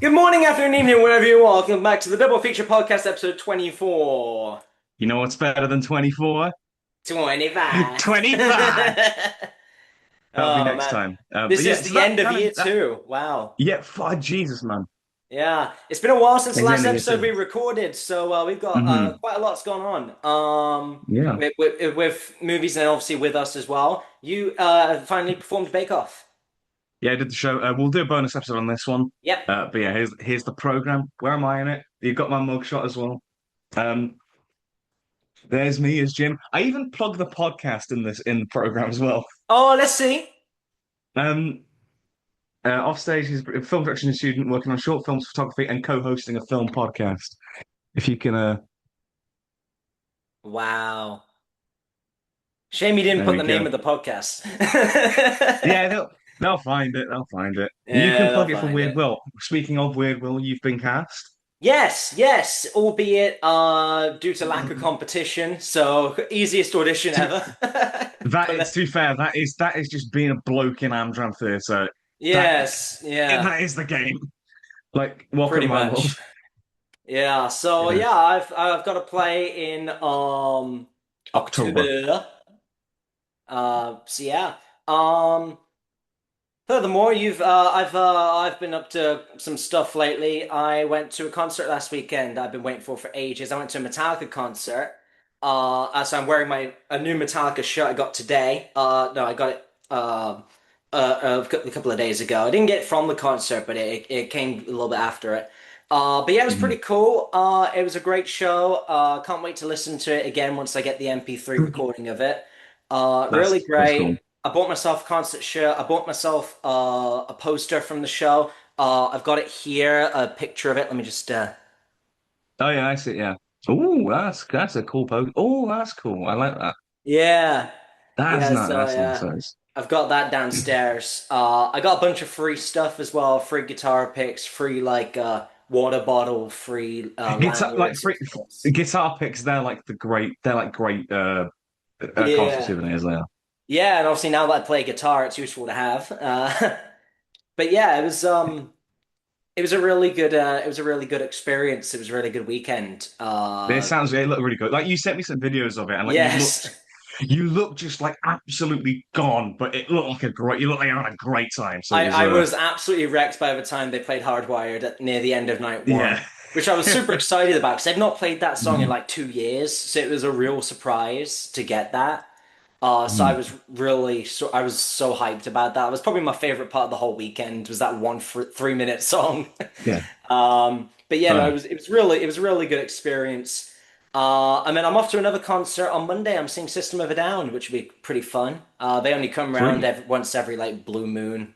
Good morning, afternoon, evening, wherever you are. Welcome back to the Double Feature Podcast, episode 24. You know what's better than 24? 25. 25! That'll be Oh, next man. time. But This yeah, is so the that end of kind year of that two. Wow. yeah, Jesus, man. Yeah. It's been a while since the It's the last end of year episode two. we recorded, so we've got Hmm. quite a lot's gone on. Yeah. With movies and obviously with us as well. You finally performed Bake Off. Yeah, I did the show. We'll do a bonus episode on this one. Yep. But yeah, here's the program. Where am I in it? You've got my mugshot as well. Um, there's me as Jim. I even plug the podcast in the program as well. Oh, let's see. Um, Offstage is a film production student working on short films, photography, and co-hosting a film podcast. If you can, Wow. Shame you didn't there put we the name go. of the podcast. Yeah, they'll find it. They'll find it. You can Yeah, they'll plug it for find Weird it. Will. Speaking of Weird Will, you've been cast. Yes, yes, albeit due to lack of competition, so easiest audition To, ever. that But is to be fair. That is just being a bloke in Amdram Theatre. That yes, yeah, that is the game. Like, welcome pretty to my world. much. Yeah, so Yeah. yeah, I've got to play in October. October. So yeah. Um Furthermore, I've been up to some stuff lately. I went to a concert last weekend. I've been waiting for ages. I went to a Metallica concert. So I'm wearing my a new Metallica shirt I got today. No, I got it a couple of days ago. I didn't get it from the concert, but it came a little bit after it. But yeah, it was pretty Mhm. cool. It was a great show. Can't wait to listen to it again once I get the MP3 recording of it. Really That's cool. great. I bought myself a concert shirt. I bought myself a poster from the show. I've got it here, a picture of it. Let me just Oh yeah, I see. Yeah. Oh, that's a cool post. Oh, that's cool. I like that. yeah. That's Yeah, not. so That's yeah. nice. I've got that downstairs. I got a bunch of free stuff as well, free guitar picks, free like water bottle, free Guitar like lanyards and free, stuff. guitar picks. They're like great concert Yeah. souvenirs. They are. Yeah, and obviously now that I play guitar, it's useful to have. But yeah, it was a really good experience. It was a really good weekend. It looked really good. Like you sent me some videos of it, and like Yes. you look just like absolutely gone, but it looked like you look like you had a great time. So it was I was absolutely wrecked by the time they played Hardwired near the end of night one, yeah. which I was super excited about because I've not played that song in like 2 years, so it was a real surprise to get that. So Mm. I was so hyped about that. It was probably my favorite part of the whole weekend was that one 3 minute song. Yeah. But yeah, no, Uh, it was a really good experience. And then I'm off to another concert on Monday. I'm seeing System of a Down, which will be pretty fun. They only come around Sweet. once every like blue moon.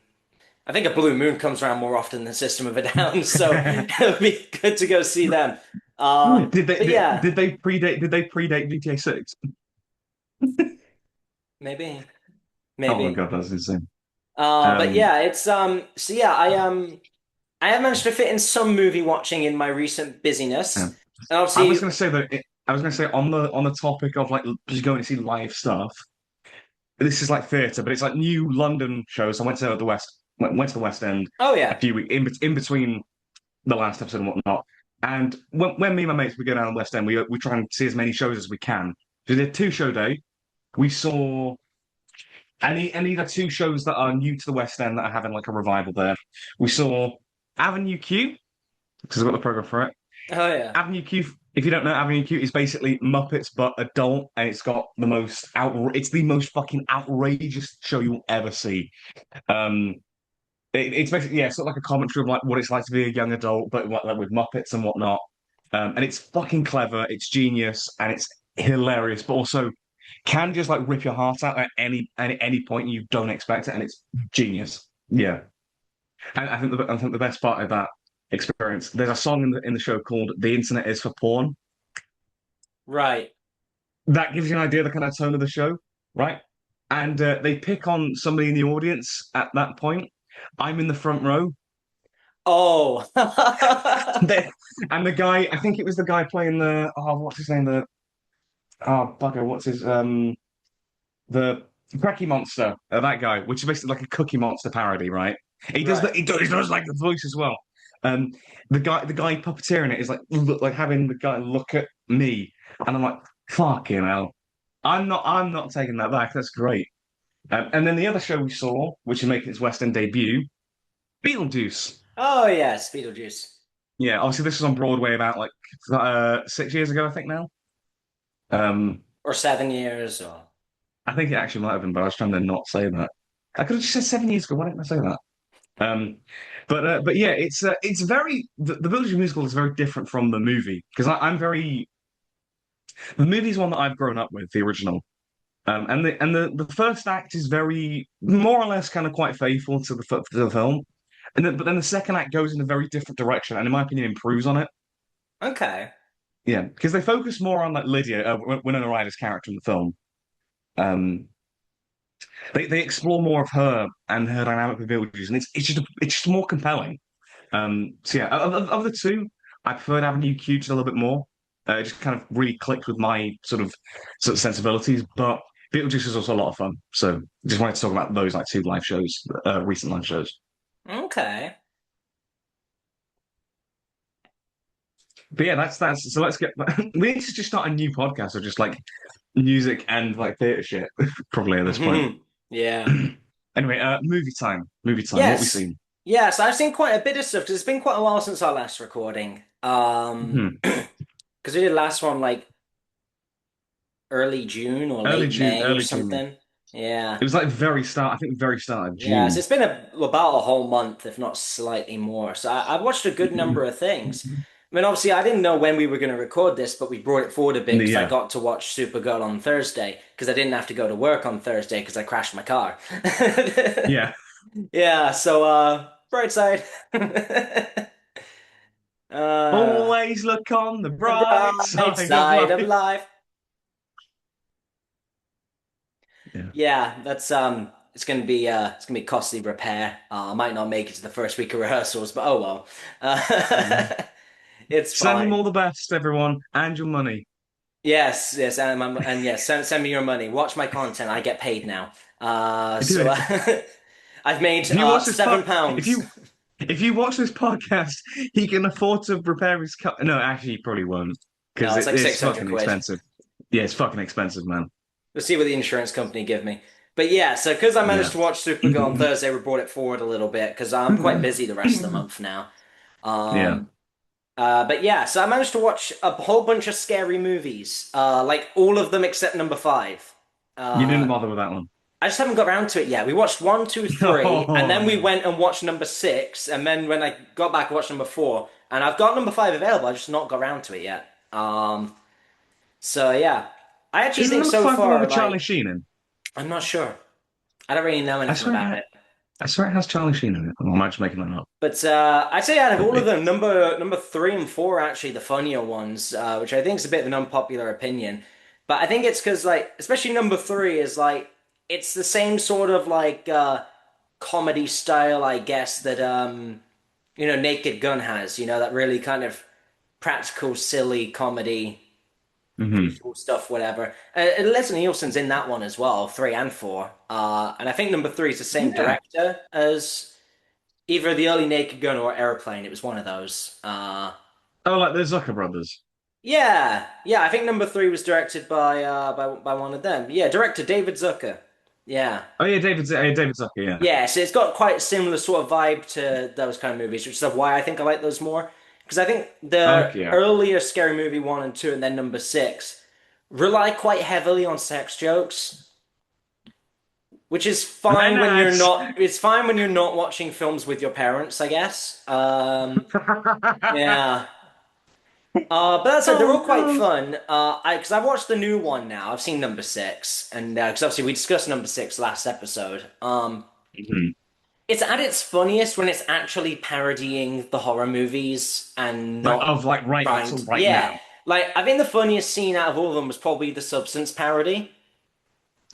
I think a blue moon comes around more often than System of a Down, so it'll be good to go see them. But yeah, Did they predate GTA 6? maybe, Oh my maybe. God, that's insane. But Um, yeah, it's so yeah, I have managed to fit in some movie watching in my recent yeah. busyness. And I was obviously, gonna say that I was gonna say on the topic of like just going to see live stuff. This is like theatre, but it's like new London shows. I went to the West End oh a yeah. few weeks in between the last episode and whatnot. And when me and my mates we go down the West End, we try and see as many shows as we can. We did a two-show day. We saw and these are two shows that are new to the West End that are having like a revival there. We saw Avenue Q because I've got the program for it. Oh yeah. Avenue Q. If you don't know, Avenue Q is basically Muppets but adult, and it's got the most it's the most fucking outrageous show you'll ever see. Um, it's basically yeah, sort of like a commentary of like what it's like to be a young adult, but like with Muppets and whatnot. And it's fucking clever, it's genius, and it's hilarious, but also can just like rip your heart out at any point and you don't expect it, and it's genius. Yeah, and I think the best part of that experience, there's a song in the show called "The Internet Is for Porn." Right. That gives you an idea of the kind of tone of the show, right? And they pick on somebody in the audience at that point. I'm in the front row. Oh. They- and the guy, I think it was the guy playing what's his name? Oh, bugger, what's his, the Cookie Monster, that guy, which is basically like a Cookie Monster parody, right? Right. He does like the voice as well. Um, the guy puppeteering it is like look, like having the guy look at me, and I'm like, fucking hell. I'm not taking that back. That's great. And then the other show we saw, which is making its West End debut, Beetlejuice. Oh yes, Beetlejuice. Yeah, obviously this was on Broadway about like 6 years ago, I think now. Um, Or 7 years, or I think it actually might have been, but I was trying to not say that. I could have just said 7 years ago. Why didn't I say that? Um, but yeah, it's very the Beetlejuice musical is very different from the movie because I'm very the movie is one that I've grown up with, the original. And the first act is very more or less kind of quite faithful to the film, but then the second act goes in a very different direction, and in my opinion, improves on it. okay. Yeah, because they focus more on like Lydia, Winona Ryder's character in the film. Um, they explore more of her and her dynamic with Beetlejuice, and it's just more compelling. So yeah, of the two, I preferred Avenue Q just a little bit more. It just kind of really clicked with my sort of sensibilities, but Beetlejuice is also a lot of fun. So just wanted to talk about those like two live shows, recent live shows. Okay. But yeah, that's so let's get we need to just start a new podcast of just like music and like theater shit, probably at this point. Yeah. Anyway, movie time. Movie time. What we Yes. seen? Yes, I've seen quite a bit of stuff because it's been quite a while since our last recording. Hmm. Because we did last one like early June or Early late June, May or early June. something. Yeah. It was like very start, I think very start of Yeah, so June. it's been about a whole month, if not slightly more. So I've watched a good number of things. I mean, obviously, I didn't know when we were going to record this, but we brought it forward a bit because I Yeah, got to watch Supergirl on Thursday because I didn't have to go to work on Thursday because I crashed my car. yeah. Yeah, so bright side. Uh, Always look on the the bright bright side of side of life. life. Yeah. Yeah, that's it's gonna be costly repair. I might not make it to the first week of rehearsals, but oh well. Mm. It's Send them fine. all the best, everyone, and your money. Yes, yes, and yes, send me your money. Watch my content. I get paid now. Do So it. I've made If you watch this seven pod, if pounds. you if you watch this podcast, he can afford to repair his car. No, actually, he probably won't No, because it's like it's 600 fucking quid. expensive. Yeah, it's fucking expensive, man. We'll see what the insurance company give me. But yeah, so because I managed Yeah. to watch Supergirl on Thursday, we brought it forward a little bit because I'm quite busy the rest of the month now. Yeah. Um, but yeah, so I managed to watch a whole bunch of scary movies, like all of them except number five. You didn't Uh, bother with that one. I just haven't got around to it yet. We watched one, two, three, and then we Oh, went and watched number six, and then when I got back, I watched number four, and I've got number five available. I've just not got around to it yet. So yeah, I actually isn't think number so five the one far, with Charlie like Sheen in? I'm not sure. I don't really know I anything swear, about it. I swear it has Charlie Sheen in it. Or am I just making that up? But I'd say out of Could all of be. them, number three and four are actually the funnier ones, which I think is a bit of an unpopular opinion. But I think it's because like, especially number three is like it's the same sort of like comedy style, I guess, that Naked Gun has. That really kind of practical, silly comedy, Hmm. visual stuff, whatever. And Leslie Nielsen's in that one as well, three and four. And I think number three is the same Yeah. director as either the early Naked Gun or Airplane. It was one of those. Oh, like the Zucker brothers. Yeah, yeah. I think number three was directed by one of them. Yeah, director David Zucker. Yeah, Oh yeah, David Zucker. Yeah. yeah. So it's got quite a similar sort of vibe to those kind of movies, which is why I think I like those more. Because I think the Okay. Yeah. earlier Scary Movie one and two, and then number six rely quite heavily on sex jokes, which is fine when you're Lennox. not. It's fine when you're not watching films with your parents, I guess. Yeah. But that said, they're Oh all quite no. fun. Because I've watched the new one now. I've seen number six, and because obviously we discussed number six last episode. Mhm. It's at its funniest when it's actually parodying the horror movies and Like not of like right trying to to. right Yeah, now. like I think the funniest scene out of all of them was probably the Substance parody.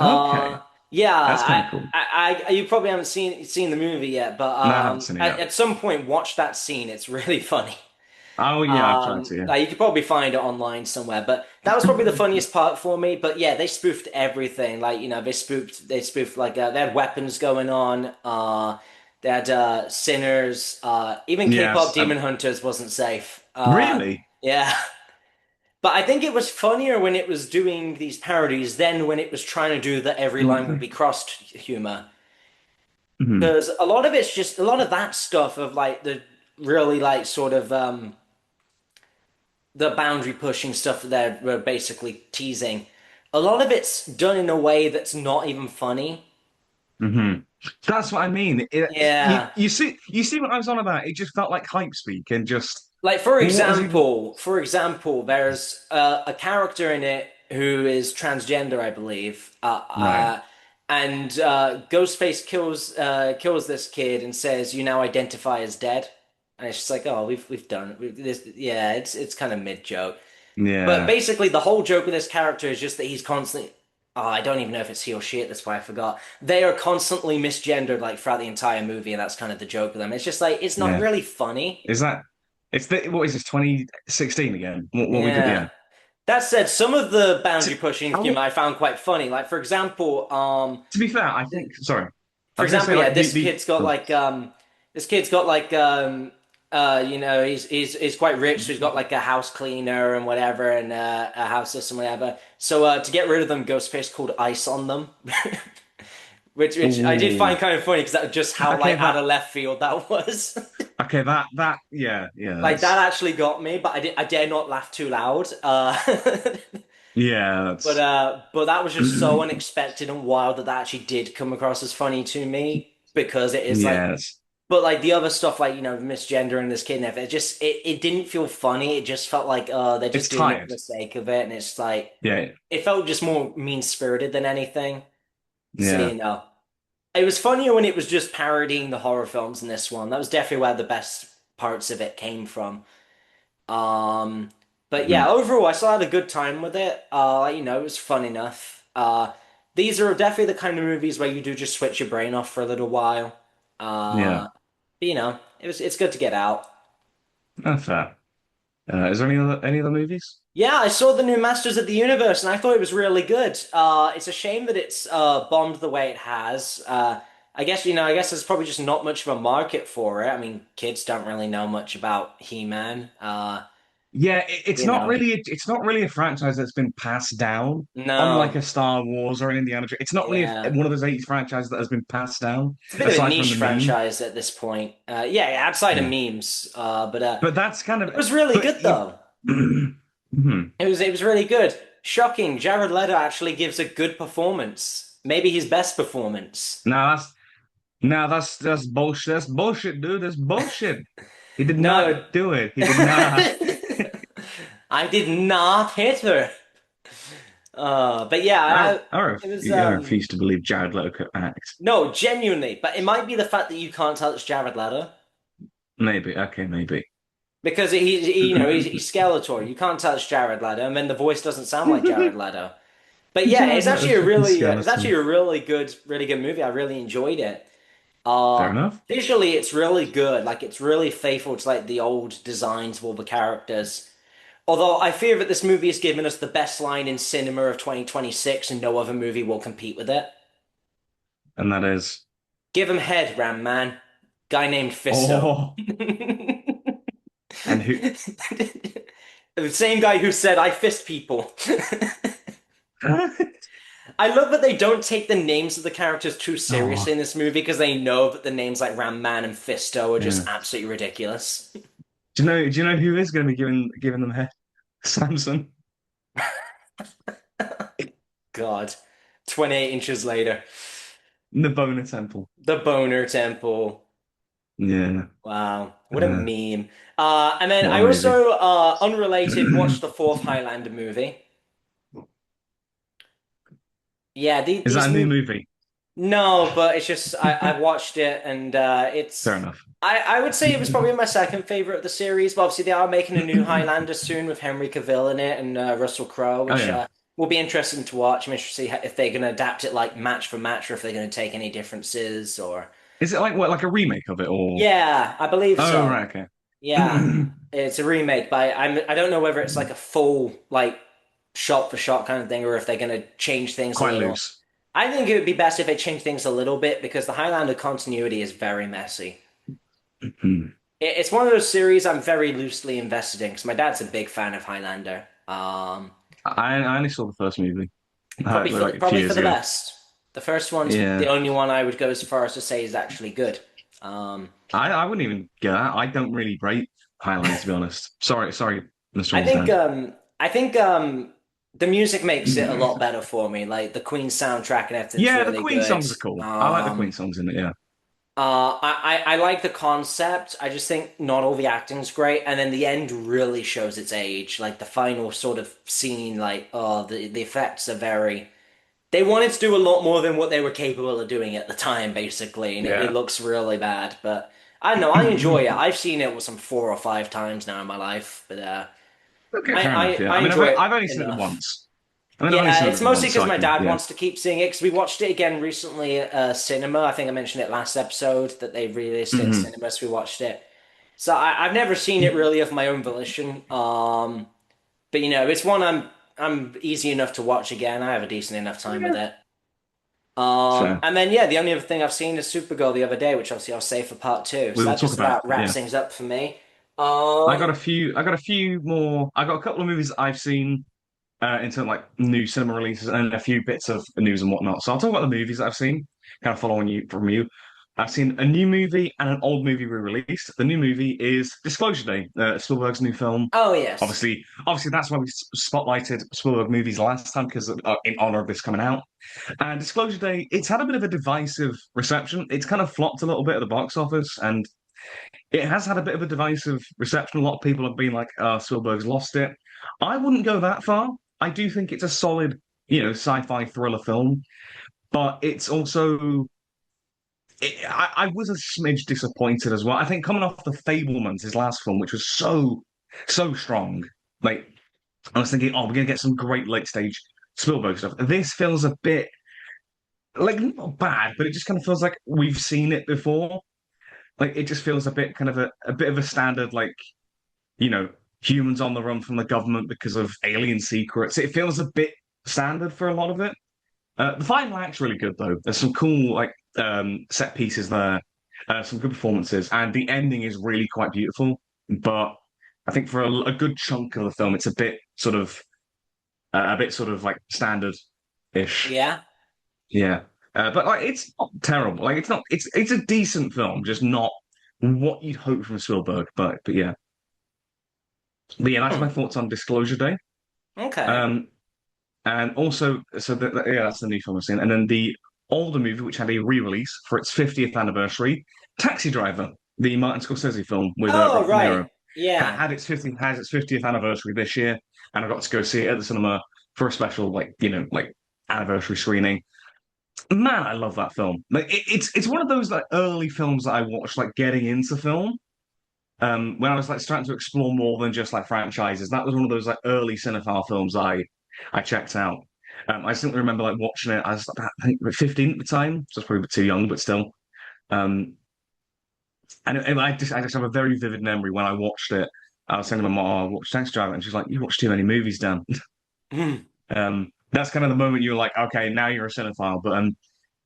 Okay, Yeah, that's kind of cool. you probably haven't seen the movie yet, but No, I haven't seen it yet. at some point watch that scene. It's really funny. Oh yeah, I've tried to. Yeah. Like you could probably find it online somewhere, but that was probably the funniest part for me. But yeah, they spoofed everything. Like they spoofed like they had weapons going on. They had Sinners. Even K-pop Yes. Demon Hunters wasn't safe. Really? Yeah. But I think it was funnier when it was doing these parodies than when it was trying to do the every line will be crossed humor. Mhm. Because a lot of it's just a lot of that stuff of like the really like sort of the boundary pushing stuff that they're basically teasing. A lot of it's done in a way that's not even funny. Hmm. That's what I mean. Yeah. You see what I was on about. It just felt like hype speak and just Like well, what was even for example, there's a character in it who is transgender, I believe, right? and Ghostface kills this kid and says, "You now identify as dead," and it's just like, "Oh, we've done it. This, yeah, it's kind of mid joke." But Yeah, basically, the whole joke with this character is just that he's constantly. Oh, I don't even know if it's he or she at this point. I forgot. They are constantly misgendered like throughout the entire movie, and that's kind of the joke with them. It's just like it's not yeah. really funny. Is that? It's the what is this 2016 again? What we did? Yeah. Yeah. That said, some of the To, boundary pushing I, humor I found quite funny. Like to be fair, I think. Sorry, I for was gonna say example, yeah, like the. this kid's got like you know, he's quite rich, so he's got like a house cleaner and whatever, and a house system, whatever. So to get rid of them, Ghostface called ice on them, which I did find Oh, kind of funny because that was just how okay. like out of left field that was. Okay. That. Yeah. Yeah. Like that That's. actually got me, but I dare not laugh too loud. Yeah. That's. But that was just so unexpected and wild that that actually did come across as funny to me because it is like, Yes. but like the other stuff, like you know, misgendering this kid and everything, it didn't feel funny. It just felt like they're It's just doing it for tired. the sake of it, and it's like Yeah. it felt just more mean-spirited than anything. So Yeah. you know, it was funnier when it was just parodying the horror films in this one. That was definitely where the best parts of it came from. Um, but Mhm. yeah, overall, I still had a good time with it. You know, it was fun enough. These are definitely the kind of movies where you do just switch your brain off for a little while. Yeah. But, you know, it's good to get out. That's fair. Is there any other movies? Yeah, I saw the new Masters of the Universe, and I thought it was really good. It's a shame that it's bombed the way it has. I guess you know, I guess there's probably just not much of a market for it. I mean, kids don't really know much about He-Man. Yeah, You know, it's not really a franchise that's been passed down, unlike no, a Star Wars or an Indiana Jones. It's not really yeah. one of those 80s franchises that has been passed down, It's a bit of a aside from niche the meme. franchise at this point. Yeah, outside of Yeah, memes. But but that's kind it of, was really but good you, though. Mhm. It was really good. Shocking. Jared Leto actually gives a good performance. Maybe his best performance. Now that's bullshit. That's bullshit, dude. That's bullshit. He did not No. do it. He did not. I did not hit her. But yeah, it was I refuse to believe Jared Leto could act. no, genuinely. But it might be the fact that you can't tell it's Jared Leto Maybe. Okay, maybe. because you know he's Skeletor. You can't tell it's Jared Leto, and then the voice doesn't sound like Jared Leto. But yeah, Jared Leto's fucking it's actually skeleton. a really good movie. I really enjoyed it. Fair enough. Visually, it's really good. Like it's really faithful to like the old designs of all the characters. Although I fear that this movie has given us the best line in cinema of 2026, and no other movie will compete with it. And that is. Give him head, Ram Man. Guy named Fisto. Oh, and who? The same guy who said I fist people. I love that they don't take the names of the characters too seriously Oh, in this movie because they know that the names like Ram Man and Fisto are yeah. just absolutely ridiculous. Do you know who is going to be giving them head? Samson. God. 28 inches later. The Boner Temple. The Boner Temple. Yeah. Wow. What a Uh, meme. And then what a I movie. also, unrelated, watched the fourth Highlander movie. Yeah, Is that these a new movies. movie? No, but it's just I watched it and Fair it's enough. I would say it was probably my second favorite of the series, but obviously they are making a new Highlander soon with Henry Cavill in it and Russell Crowe, Oh which yeah. will be interesting to watch. I'm interested to see if they're going to adapt it like match for match or if they're going to take any differences or Is it like what, like a remake of it or? yeah, I believe Oh so. right, okay. Yeah, it's a remake, but I don't know whether it's like a full like shot for shot kind of thing or if they're going to change things a Quite little. loose. I think it would be best if they changed things a little bit because the Highlander continuity is very messy. Mhm. It's one of those series I'm very loosely invested in because my dad's a big fan of Highlander. I only saw the first movie like a few Probably for years the ago. best. The first one's the Yeah, only one I would go as far as to say is actually good. Um, I wouldn't even get that. I don't really rate Highlander to be honest. Sorry, Mr. I All's think dad. um I think the music makes it a lot better for me. Like the Queen soundtrack and everything's Yeah, the really Queen good. songs are cool. I like the Queen songs in it. Yeah, I like the concept. I just think not all the acting's great, and then the end really shows its age. Like the final sort of scene, like the effects are very. They wanted to do a lot more than what they were capable of doing at the time, basically, and it yeah. looks really bad. But I don't know. I enjoy it. I've seen it some 4 or 5 times now in my life, but Okay, fair enough. Yeah, I I mean, enjoy it I've only seen it enough. once. I mean, I've only Yeah, seen it's it mostly once, so because I my can. dad Yeah. wants to keep seeing it because we watched it again recently at cinema. I think I mentioned it last episode that they released it in Hmm. cinema, so we watched it. So I've never seen it really of my own volition. But it's one I'm easy enough to watch again. I have a decent enough time with Yeah. it. Fair. And then yeah, the only other thing I've seen is Supergirl the other day, which obviously I'll save for part two. We So will that talk just about. about wraps Yeah. things up for me. I got Um, a few. I got a few more. I got a couple of movies that I've seen in terms of like new cinema releases and a few bits of news and whatnot. So I'll talk about the movies that I've seen, kind of following you from you. I've seen a new movie and an old movie re-released. The new movie is Disclosure Day, Spielberg's new film. oh yes, Obviously, that's why we spotlighted Spielberg movies last time because in honor of this coming out. And Disclosure Day, it's had a bit of a divisive reception. It's kind of flopped a little bit at the box office, and it has had a bit of a divisive reception. A lot of people have been like, Spielberg's lost it. I wouldn't go that far. I do think it's a solid, sci-fi thriller film, but it's also, I was a smidge disappointed as well. I think coming off The Fablemans, his last film, which was so strong, like, I was thinking, oh, we're going to get some great late stage Spielberg stuff. This feels a bit, like, not bad, but it just kind of feels like we've seen it before. Like, it just feels a bit kind of a bit of a standard, like, you know, humans on the run from the government because of alien secrets. It feels a bit standard for a lot of it. The final act's really good though. There's some cool like set pieces there, some good performances, and the ending is really quite beautiful. But I think for a good chunk of the film, it's a bit sort of like standard-ish. yeah. Yeah, but like it's not terrible. Like it's not. It's a decent film, just not what you'd hope from Spielberg. But yeah. But yeah, that's my Hmm. thoughts on Disclosure Day. Okay. Um, and also, so yeah, that's the new film I've seen. And then the older movie, which had a re-release for its 50th anniversary, Taxi Driver, the Martin Scorsese film with Oh Robert De right. Niro, Yeah. has its 50th anniversary this year, and I got to go see it at the cinema for a special like anniversary screening. Man, I love that film. Like it's one of those like early films that I watched like getting into film. When I was like starting to explore more than just like franchises, that was one of those like early cinephile films I checked out. I simply remember like watching it. I was about, I think 15 at the time, so I was probably a bit too young, but still. Um, and I just have a very vivid memory when I watched it. I was saying to my mom, "Oh, I watched Taxi Driver," and she's like, "You watch too many movies, Dan." Hmm. That's kind of the moment you're like, "Okay, now you're a cinephile." But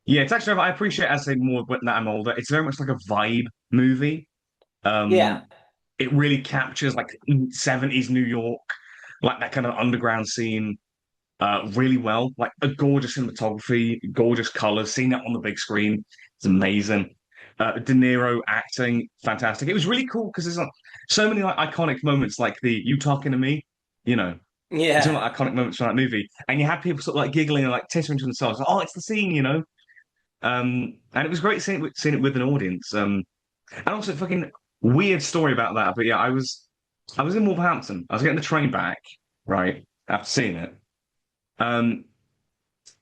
yeah, Taxi Driver, I appreciate as I say more that I'm older. It's very much like a vibe movie. Yeah. Um, it really captures like 70s New York, like that kind of underground scene, really well. Like a gorgeous cinematography, gorgeous colors. Seeing that on the big screen, it's amazing. De Niro acting, fantastic. It was really cool because there's like so many like iconic moments, like the "You talking to me," you know, so Yeah. many like, iconic moments from that movie, and you had people sort of like giggling and like tittering to themselves, like, "Oh, it's the scene," you know. And it was great seeing it with an audience. And also, fucking weird story about that. But yeah, I was in Wolverhampton. I was getting the train back, right, after seeing it. Um,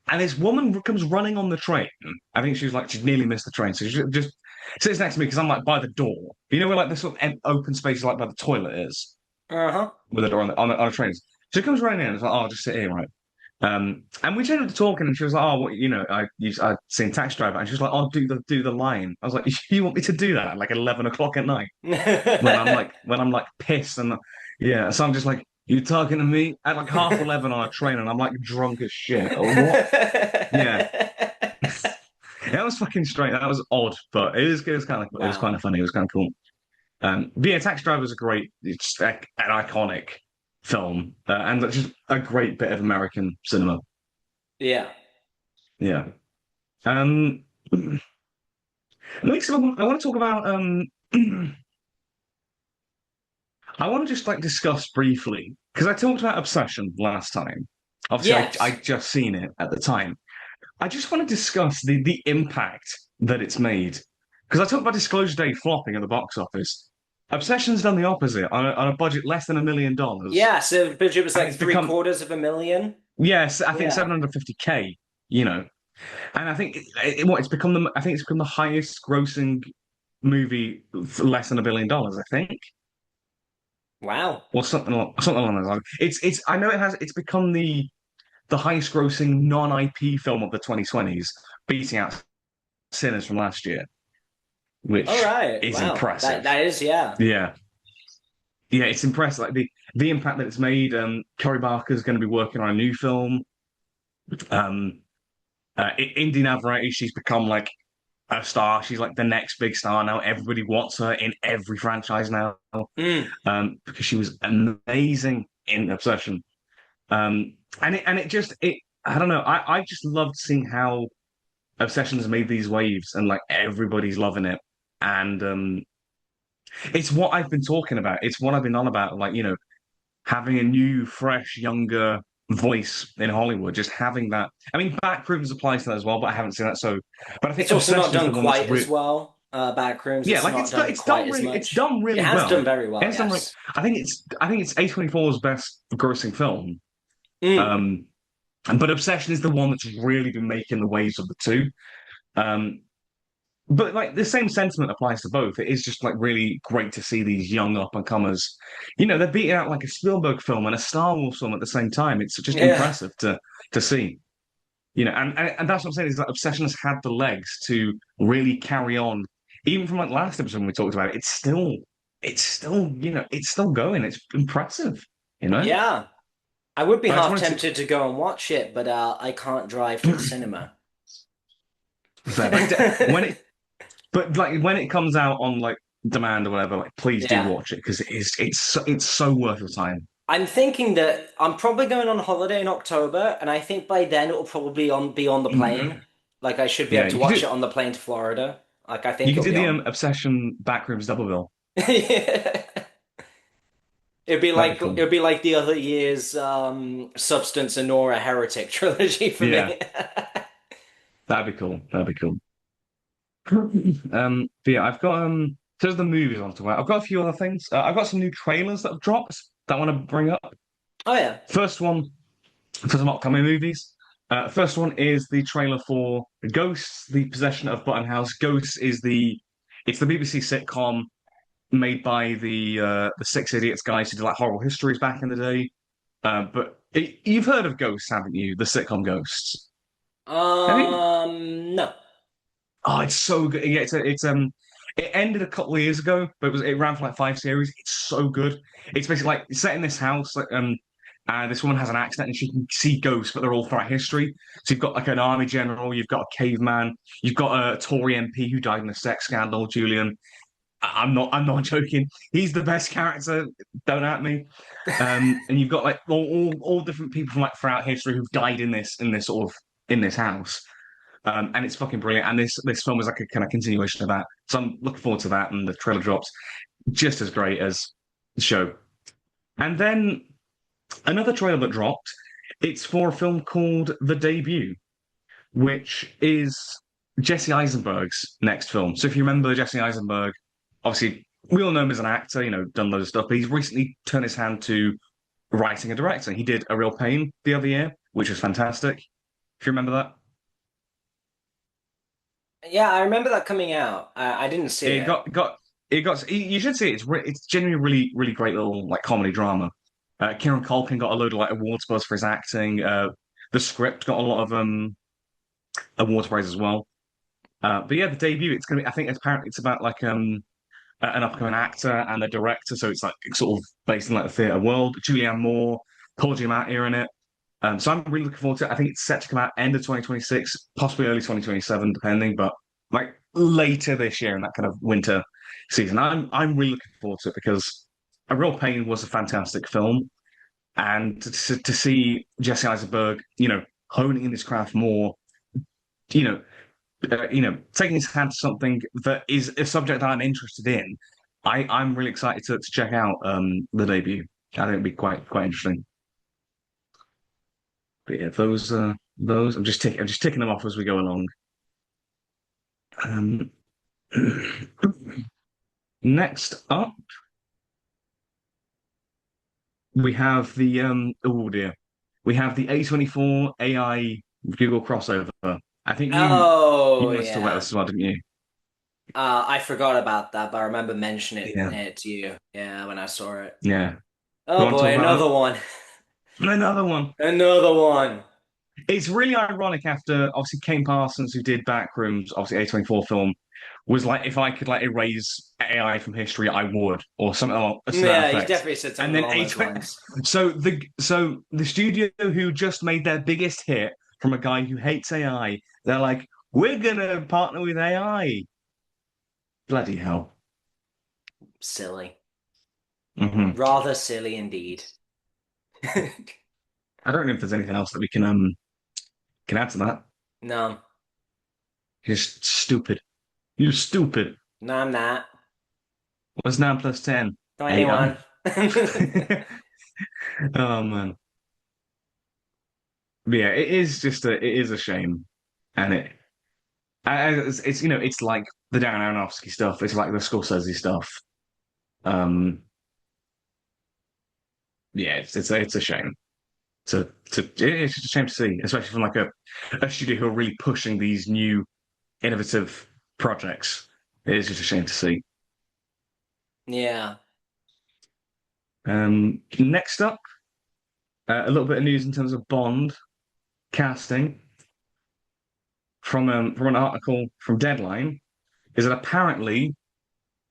and this woman comes running on the train. I think she's nearly missed the train. So she just sits next to me because I'm like by the door. You know where like the sort of open space like by the toilet is Uh-huh. with a door on a train. So she comes running in and it's like, oh, I'll just sit here, right? And we ended up talking, and she was like, "Oh, what, I've seen Taxi Driver," and she was like, "Oh, do the line." I was like, "You want me to do that at like 11 o'clock at night when I'm like pissed and yeah?" So I'm just like, "You talking to me at like half 11 on a train, and I'm like drunk as shit." Or what? Yeah. That was fucking strange. That was odd, but it was kind Wow. of funny. It was kind of cool. But yeah, Taxi Driver is a great, it's like an iconic film, and just a great bit of American cinema. Yeah. Yeah. Um, I want to talk about I want to just like discuss briefly because I talked about Obsession last time. Obviously, I Yes. just seen it at the time. I just want to discuss the impact that it's made because I talked about Disclosure Day flopping at the box office. Obsession's done the opposite on a budget less than $1 million, Yeah, so the budget was and like it's three become quarters of a million. yes, I think Yeah. 750K. You know, and I think it's become I think it's become the highest grossing movie for less than $1 billion. I think. Wow. Or something along those lines. I know it's become the highest grossing non-IP film of the 2020s, beating out Sinners from last year, All which right. is Wow. impressive. That is, yeah. Yeah. Yeah, it's impressive. Like the impact that it's made. Cory Barker's going to be working on a new film. Um, Indy Navarrete, she's become like a star. She's like the next big star now. Everybody wants her in every franchise now. Mm. Because she was amazing in Obsession. And it just it I don't know. I just loved seeing how Obsession's made these waves and like everybody's loving it. And it's what I've been talking about. It's what I've been on about. Like, having a new, fresh, younger voice in Hollywood, just having that. I mean, Backrooms applies to that as well, but I haven't seen that. But I think It's also not Obsession is done the one that's quite as real. well. Backrooms, Yeah, it's like not done quite as it's much. done It really has done well. very And well, it's done really, yes. I think it's A24's best grossing film. Mm. Um, but Obsession is the one that's really been making the waves of the two. Um, but like the same sentiment applies to both. It is just like really great to see these young up and comers. They're beating out like a Spielberg film and a Star Wars film at the same time. It's just Yeah. impressive to see. And that's what I'm saying is that Obsession has had the legs to really carry on. Even from like last episode when we talked about it, it's still going. It's impressive, you know. Yeah. I would be But I just half wanted to tempted to go and watch it, but I can't drive to the cinema. fair, but like when it comes out on like demand or whatever, like please do Yeah. watch it because it's so worth your time. I'm thinking that I'm probably going on holiday in October, and I think by then it will probably be on the plane. Like I should be Yeah, able to watch it on the plane to Florida. Like I you think could it'll do be the on. Obsession Backrooms double bill. That'd be It'd cool. be like the other year's Substance and Nora Heretic trilogy for Yeah, me. that'd be cool. That'd be cool. But yeah, I've got there's the movies on to. I've got a few other things. I've got some new trailers that have dropped that I want to bring up. Oh yeah. First one for some upcoming movies. First one is the trailer for Ghosts: The Possession of Button House. Ghosts is it's the BBC sitcom made by the Six Idiots guys who did like horrible histories back in the day. You've heard of Ghosts, haven't you? The sitcom Ghosts. Have you? No. Oh, it's so good. Yeah, it ended a couple of years ago, but it ran for like five series. It's so good. It's basically like set in this house, like this woman has an accident and she can see ghosts, but they're all throughout history. So you've got like an army general, you've got a caveman, you've got a Tory MP who died in a sex scandal, Julian. I'm not joking. He's the best character. Don't at me. And you've got like all different people from like throughout history who've died in this house. And it's fucking brilliant. And this film is like a kind of continuation of that. So I'm looking forward to that. And the trailer drops just as great as the show. And then another trailer that dropped. It's for a film called The Debut, which is Jesse Eisenberg's next film. So if you remember Jesse Eisenberg, obviously we all know him as an actor, done loads of stuff, but he's recently turned his hand to writing and directing. He did A Real Pain the other year, which was fantastic. If you remember that. Yeah, I remember that coming out. I didn't see It it. you should see it. It's genuinely really great little like comedy drama. Kieran Culkin got a load of like awards buzz for his acting. The script got a lot of awards praise as well. But yeah, the debut, it's gonna be. I think apparently it's about like an upcoming actor and a director, so it's like sort of based in like the theatre world. Julianne Moore, Paul Giamatti are in it. So I'm really looking forward to it. I think it's set to come out end of 2026, possibly early 2027, depending, but like later this year in that kind of winter season. I'm really looking forward to it because A Real Pain was a fantastic film, and to see Jesse Eisenberg, honing in his craft more, you know, taking his hand to something that is a subject that I'm interested in. I'm really excited to check out the debut. I think it'd be quite interesting. But yeah, those I'm just ticking them off as we go along. Um, next up, we have the oh dear, we have the A24 AI Google crossover. I think you Oh wanted to talk about yeah. this as well, didn't you? I forgot about that, but I remember mentioning Yeah, it to you. Yeah, when I saw it. yeah. You Oh want to talk boy, about another one. that? Another one. Another one. It's really ironic after obviously Kane Parsons, who did Backrooms, obviously A24 film, was like, if I could like erase AI from history, I would, or something to that Yeah, he effect. definitely said And something then along those A20, lines. so the studio who just made their biggest hit from a guy who hates AI, they're like, we're gonna partner with AI. Bloody hell. Silly. Hmm. Rather silly indeed. I don't know if there's anything else that we can add to that. No, Just stupid. You're stupid. no, I'm not. What's 9 plus 10? 8. 21. Oh man. But yeah, it is a shame, and it's it's like the Darren Aronofsky stuff. It's like the Scorsese stuff. Um, yeah, it's a shame it's just a shame to see, especially from like a studio who are really pushing these new innovative projects. It is just a shame to see. Yeah. Next up, a little bit of news in terms of Bond casting from an article from Deadline is that apparently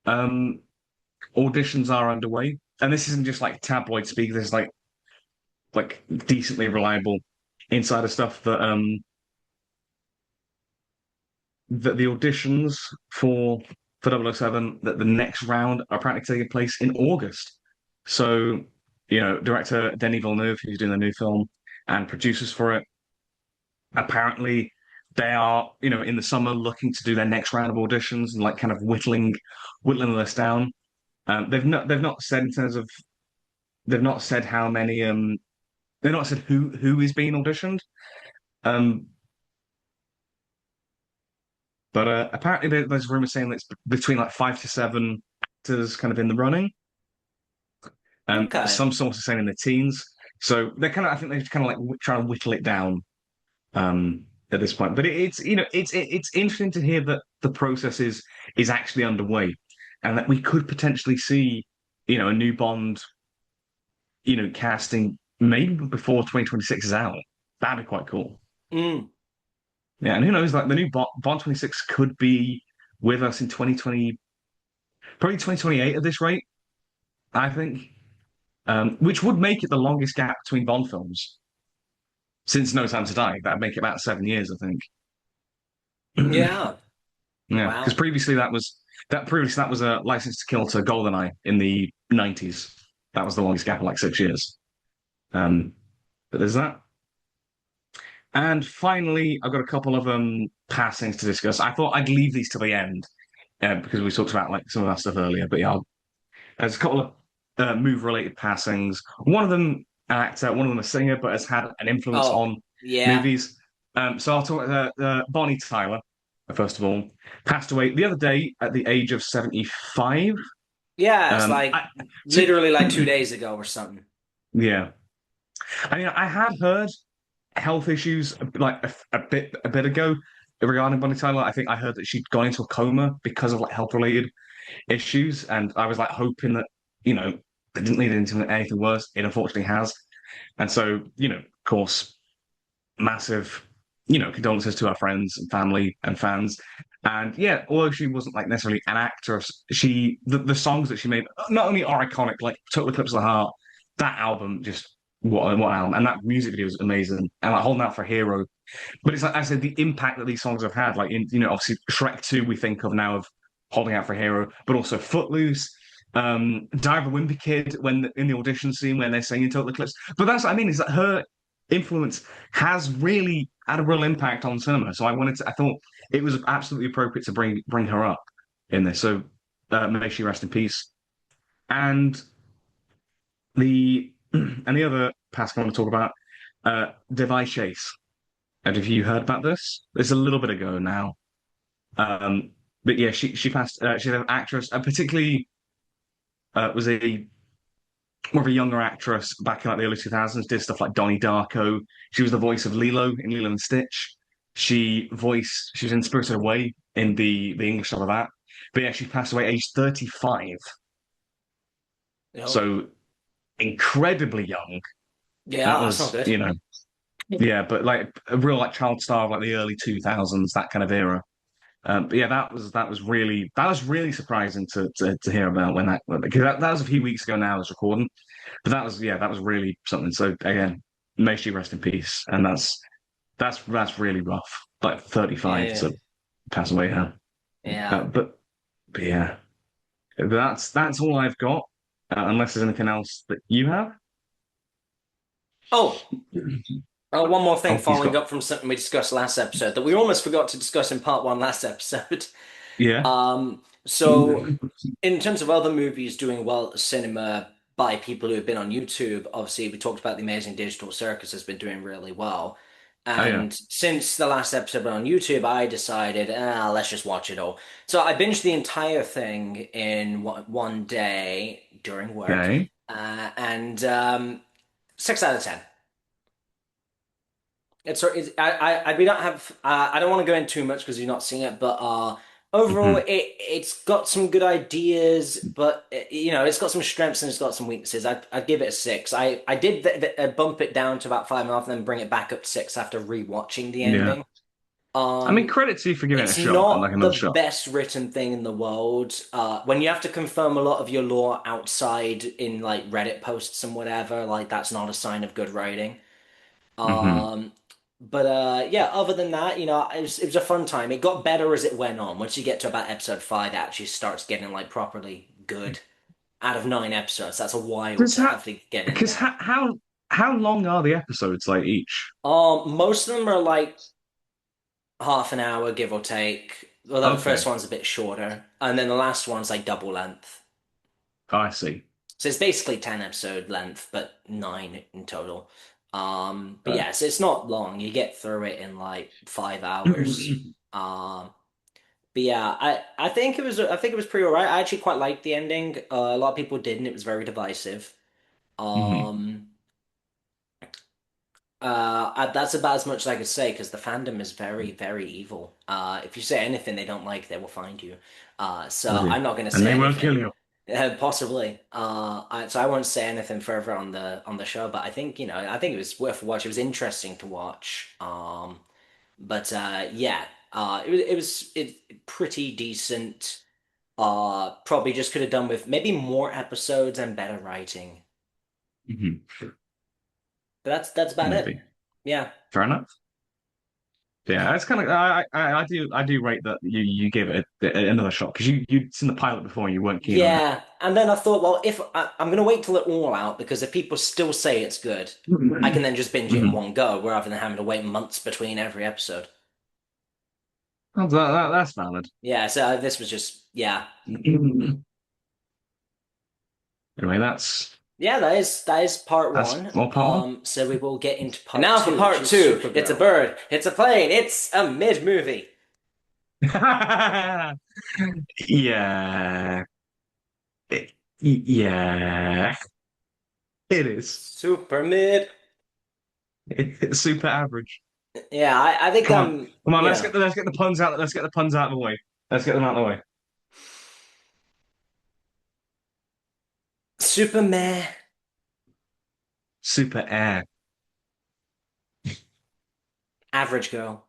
um auditions are underway, and this isn't just like tabloid speak. This is like decently reliable insider stuff that the auditions for double oh 007 that the next round are apparently taking place in August. So, director Denis Villeneuve, who's doing the new film, and producers for it, apparently they are, in the summer looking to do their next round of auditions and like kind of whittling the list down. They've not said in terms of they've not said how many they've not said who is being auditioned. Um, but apparently there's rumors saying that it's between like 5 to 7 actors kind of in the running. Okay. Some sources saying in the teens. So they're kind of I think they're kind of like trying to whittle it down at this point. But it's interesting to hear that the process is actually underway, and that we could potentially see a new Bond casting maybe before 2026 is out. That'd be quite cool. Mm. Yeah, and who knows? Like the new Bond 26 could be with us in 2020, probably 2028 at this rate. I think, which would make it the longest gap between Bond films since No Time to Die. That'd make it about 7 years, I think. Yeah. Yeah, because Wow. previously that was a License to Kill to GoldenEye in the 90s. That was the longest gap, like 6 years. Um, but there's that. And finally, I've got a couple of passings to discuss. I thought I'd leave these to the end because we talked about like some of that stuff earlier. But yeah, there's a couple of move-related passings. One of them an actor, one of them a singer, but has had an influence Oh, on yeah. movies. So I'll talk Bonnie Tyler, first of all, passed away the other day at the age of 75. Yeah, it's Um, like I, to, literally like 2 days ago or something. yeah, I mean, I had heard health issues like a bit ago regarding Bonnie Tyler. I think I heard that she'd gone into a coma because of like health related issues, and I was like hoping that you know it didn't lead into anything worse. It unfortunately has, and so of course, massive condolences to our friends and family and fans. And yeah, although she wasn't like necessarily an actress, the songs that she made not only are iconic, like Total Eclipse of the Heart, that album just what album, and that music video is amazing. And like holding out for Hero, but it's like I said, the impact that these songs have had, like in obviously Shrek 2, we think of now of holding out for Hero, but also Footloose, Diver Wimpy Kid when in the audition scene when they're singing Total Eclipse. But that's what I mean is that her influence has really had a real impact on cinema. So I thought it was absolutely appropriate to bring her up in this. So may she rest in peace. And the other past I want to talk about, Device Chase. And have you heard about this? It's a little bit ago now. Um, but yeah, she passed. She's an actress, and particularly was a more of a younger actress back in like the early 2000s. Did stuff like Donnie Darko. She was the voice of Lilo in Lilo and Stitch. She was in Spirited Away in the English dub of that. But yeah, she passed away aged 35. Oh, So incredibly young. That yeah, that's not was, good. yeah, but like a real like child star of like the early 2000s, that kind of era. But yeah, that was really surprising to hear about because that was a few weeks ago now. I was recording, but that was really something. So again, may she rest in peace. And that's really rough. Like 35 Yeah, to pass away. Huh? yeah. But yeah, that's all I've got. Unless there's anything else that you have. Oh, one more thing Oh, he's following got up from something we discussed last episode that we almost forgot to discuss in part one last episode. yeah. So in terms of other movies doing well at the cinema by people who have been on YouTube, obviously we talked about The Amazing Digital Circus has been doing really well. Oh yeah. And since the last episode on YouTube, I decided, let's just watch it all. So I binged the entire thing in one day during work, Okay. and 6 out of 10. We don't have I don't want to go into too much because you've not seen it, but overall Hmm. it's got some good ideas, but it's got some strengths and it's got some weaknesses. I'd give it a 6. I did bump it down to about 5.5 and then bring it back up to 6 after rewatching the Yeah. ending. I mean, Um, credit to you for giving it a it's shot and like not the another shot. best written thing in the world. When you have to confirm a lot of your lore outside in like Reddit posts and whatever, like that's not a sign of good writing. Hmm. Um, but yeah, other than that, it was a fun time. It got better as it went on. Once you get to about episode 5, it actually starts getting like properly good. Out of 9 episodes, that's a while Because to how, have to get in because there. how long are the episodes like each? Most of them are like half an hour, give or take. Although the first Okay. one's a bit shorter, and then the last one's like double length. I see. So it's basically 10 episode length, but 9 in total. But Uh, yeah, so it's not long. You get through it in like 5 hours. Um, But yeah, I think it was pretty alright. I actually quite liked the ending. A lot of people didn't. It was very divisive. Mhm. Um, that's about as much as I could say because the fandom is very, very evil. If you say anything they don't like, they will find you. So Okay. I'm not going to And say they won't kill anything. you. Possibly. So I won't say anything further on the show. But I think it was worth a watch. It was interesting to watch. But yeah, it pretty decent. Probably just could have done with maybe more episodes and better writing. Mhm. But that's about it. Maybe. Yeah. Fair enough. Yeah, it's kind of I do rate that you gave it another shot because you'd seen the pilot before and you weren't keen on it. Yeah. And then I thought, well, if I'm gonna wait till it all out because if people still say it's good, I can Mhm. then just binge it in Mhm. one go rather than having to wait months between every episode. That's valid. Yeah, so this was just yeah. Anyway, that's Yeah, that is part that's one. all part one. So we will get into And part now for two, which part is two. It's a Supergirl. bird. It's a plane. It's a mid movie. Yeah. Yeah. It is. Super mid. It's super average. Yeah, I think Come on. Come on, let's get the puns out. Let's get the puns out of the way. Let's get them out of the way. super meh. Super air. Average girl.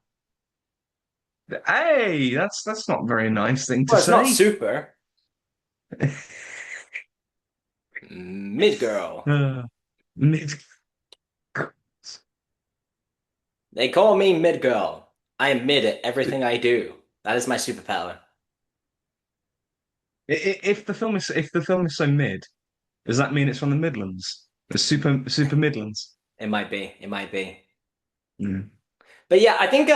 Hey, that's not a very nice thing to Well, it's not say. super. Mid girl. Uh, mid. They call me mid girl. I am mid at everything I do. That is my superpower. If the film is so mid, does that mean it's from the Midlands? The super Midlands. It might be. It might be. Mm. But yeah, I think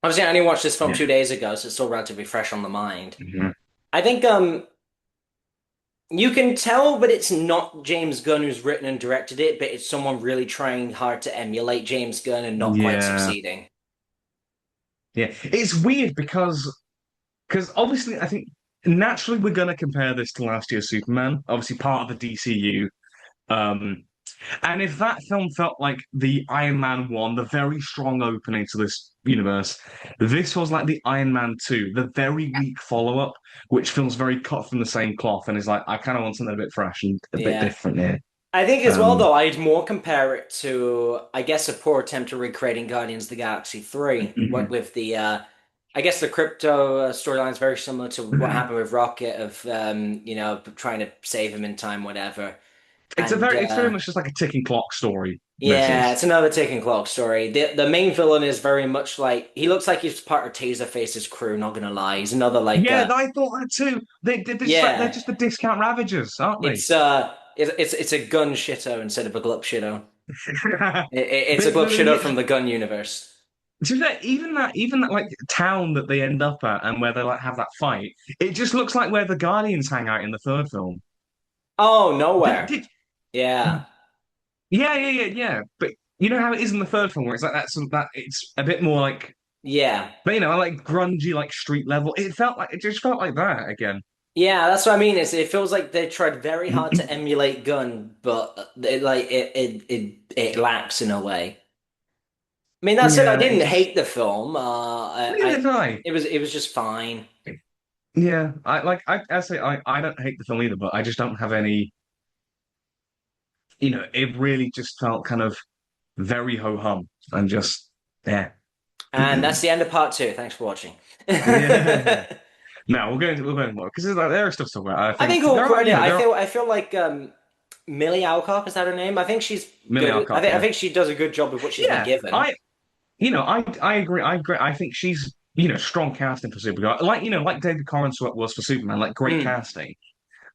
obviously I only watched this film Yeah. 2 days ago, so it's still relatively fresh on the mind. Mhm. I think you can tell, but it's not James Gunn who's written and directed it, but it's someone really trying hard to emulate James Gunn and not quite Yeah. succeeding. Yeah. It's weird because obviously I think naturally we're gonna compare this to last year's Superman, obviously part of the DCU. Um, and if that film felt like the Iron Man 1, the very strong opening to this universe, this was like the Iron Man 2, the very weak follow-up, which feels very cut from the same cloth and is like, I kind of want something a bit fresh and a bit Yeah. different here. I think as well, Um, though, I'd more compare it to, I guess, a poor attempt at recreating Guardians of the Galaxy 3, what mhm. with the, I guess the crypto storyline is very similar to what happened with Rocket of, trying to save him in time, whatever. And It's very much just like a ticking clock story, this yeah, is. it's another ticking clock story. The main villain is very much like he looks like he's part of Taserface's crew. Not gonna lie, he's another like, Yeah, I thought that too. They're yeah, just the discount Ravagers, aren't they? it's a gun shitter instead of a glup shitter. It's a They, glup they, shitter yeah, from the gun universe. to be fair, even that like town that they end up at and where they like have that fight, it just looks like where the Guardians hang out in the third film. Oh, Did, nowhere. did, Yeah. yeah. But you know how it is in the third film where it's like that it's a bit more like, Yeah. but you know, like grungy, like street level. It just felt like that again. Yeah, that's what I mean. It feels like they tried very hard to emulate Gun, but it lacks in a way. I mean, that said, I Yeah, it didn't just hate the film. neither did I. It was just fine. Yeah, I say I don't hate the film either, but I just don't have any. You know, it really just felt kind of very ho hum and just yeah. And that's the end of part two. Thanks for watching. Yeah. I No, we'll go into more because like, there is stuff to talk about. I think think we'll there are, credit. there are I feel like Millie Alcock, is that her name? I think she's Millie good. Alcock, I yeah, think she does a good job with what she's been yeah. given. I agree. I agree. I think she's strong casting for Supergirl. Like like David Corenswet was for Superman, like great Mm. casting.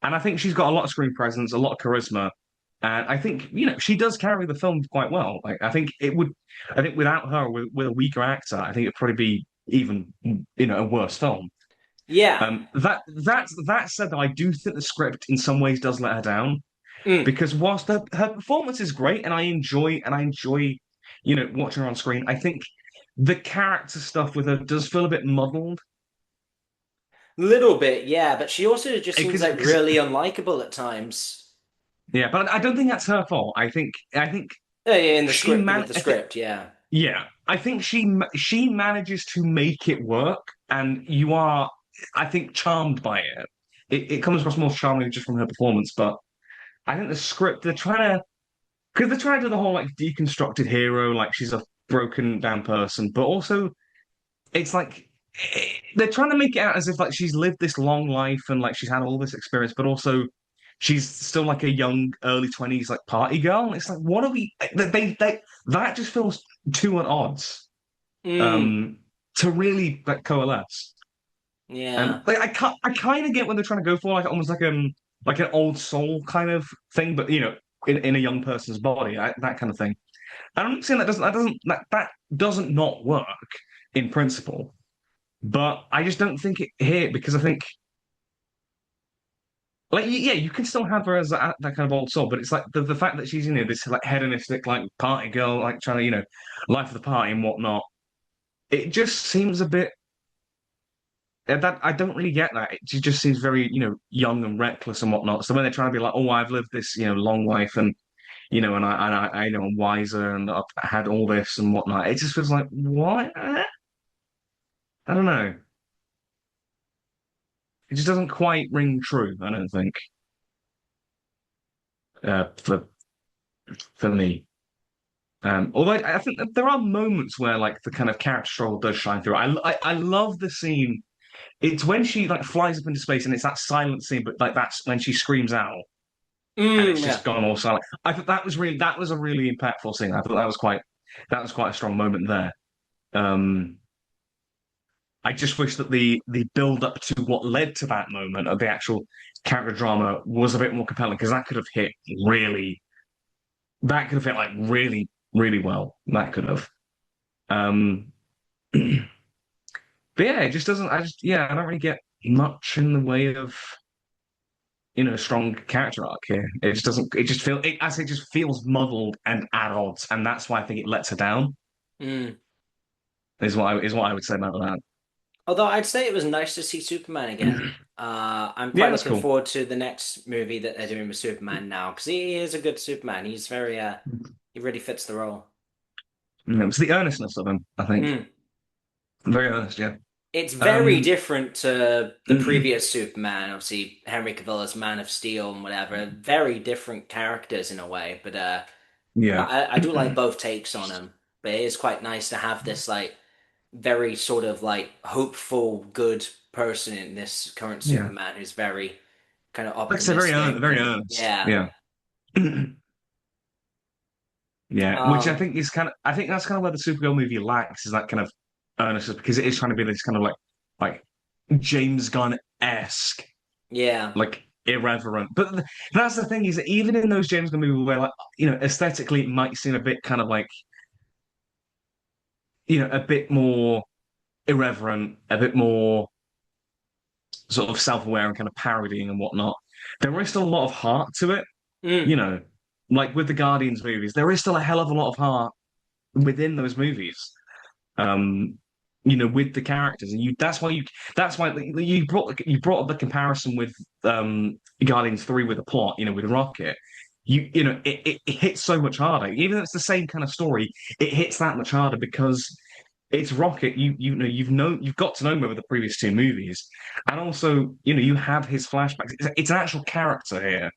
And I think she's got a lot of screen presence, a lot of charisma. And I think, she does carry the film quite well. Like, I think without her, with a weaker actor, I think it'd probably be even, a worse film. Yeah. That said, though, I do think the script in some ways does let her down Mm. because whilst her performance is great and I enjoy, watching her on screen, I think the character stuff with her does feel a bit muddled Little bit, yeah, but she also just seems like because really unlikable at times. yeah, but I don't think that's her fault. I think Yeah, in the she script man with the script, yeah. Yeah, I think she manages to make it work, and you are, I think, charmed by it. It comes across more charming just from her performance, but I think the script because they're trying to do the whole like deconstructed hero, like she's a broken down person, but also it's like they're trying to make it out as if like she's lived this long life and like she's had all this experience, but also she's still like a young early 20s like party girl. It's like what are we? They that just feels too at odds Mm, um, to really like coalesce. yeah. Like I kind of get what they're trying to go for, like almost like an old soul kind of thing, but in a young person's body, that kind of thing. And I'm not saying that doesn't not work in principle, but I just don't think it here because I think like yeah, you can still have her as that kind of old soul, but it's like the fact that she's this like hedonistic like party girl, like trying to life of the party and whatnot. It just seems a bit. That I don't really get that. It just seems very, young and reckless and whatnot. So when they're trying to be like, "Oh, I've lived this, long life, and I know I'm wiser, and I've had all this and whatnot," it just feels like, what? I don't know. It just doesn't quite ring true. I don't think for me. Although I think that there are moments where like the kind of character struggle does shine through. I love the scene. It's when she like flies up into space, and it's that silent scene, but like that's when she screams out. And it's Mm, just yeah. gone all silent. I thought that was a really impactful scene. I thought that was quite. that was quite a strong moment there. Um, I just wish that the build up to what led to that moment of the actual character drama was a bit more compelling because really that could have hit like really well. That could have. Um, but yeah, it just doesn't. I don't really get much in the way of strong character arc here. It just doesn't. It just feel it as it just feels muddled and at odds, and that's why I think it lets her down. Mm. Is what I would say about that. Although I'd say it was nice to see Superman again. I'm Yeah, quite that's looking cool. forward to the next movie that they're doing with Superman now because he is a good Superman. He's very he really fits the role. It's the earnestness of him. I think Mm. very earnest. Yeah. It's very Um. different to the previous Superman, obviously Henry Cavill as Man of Steel and whatever. Very different characters in a way, but Yeah. I do like both takes on him. But it is quite nice to have this like very sort of like hopeful, good person in this current Yeah. Superman who's very kind of Like I said, optimistic very and earnest. yeah. Yeah. Yeah. Which I Um, think is kind of. I think that's kind of where the Supergirl movie lacks is that kind of earnestness because it is trying to be this kind of like James Gunn-esque, yeah. like irreverent. But that's the thing is that even in those James Gunn movies where like aesthetically it might seem a bit kind of like a bit more irreverent, a bit more sort of self-aware and kind of parodying and whatnot. There is still a lot of heart to it, you Mm, know, like with the Guardians movies. There is still a hell of a lot of heart within those movies. Um, with the characters, and that's why you brought up the comparison with Guardians 3 with the plot, with Rocket. It hits so much harder. Even though it's the same kind of story, it hits that much harder because it's Rocket. You've got to know him over the previous two movies, and also you have his flashbacks. It's an actual character here.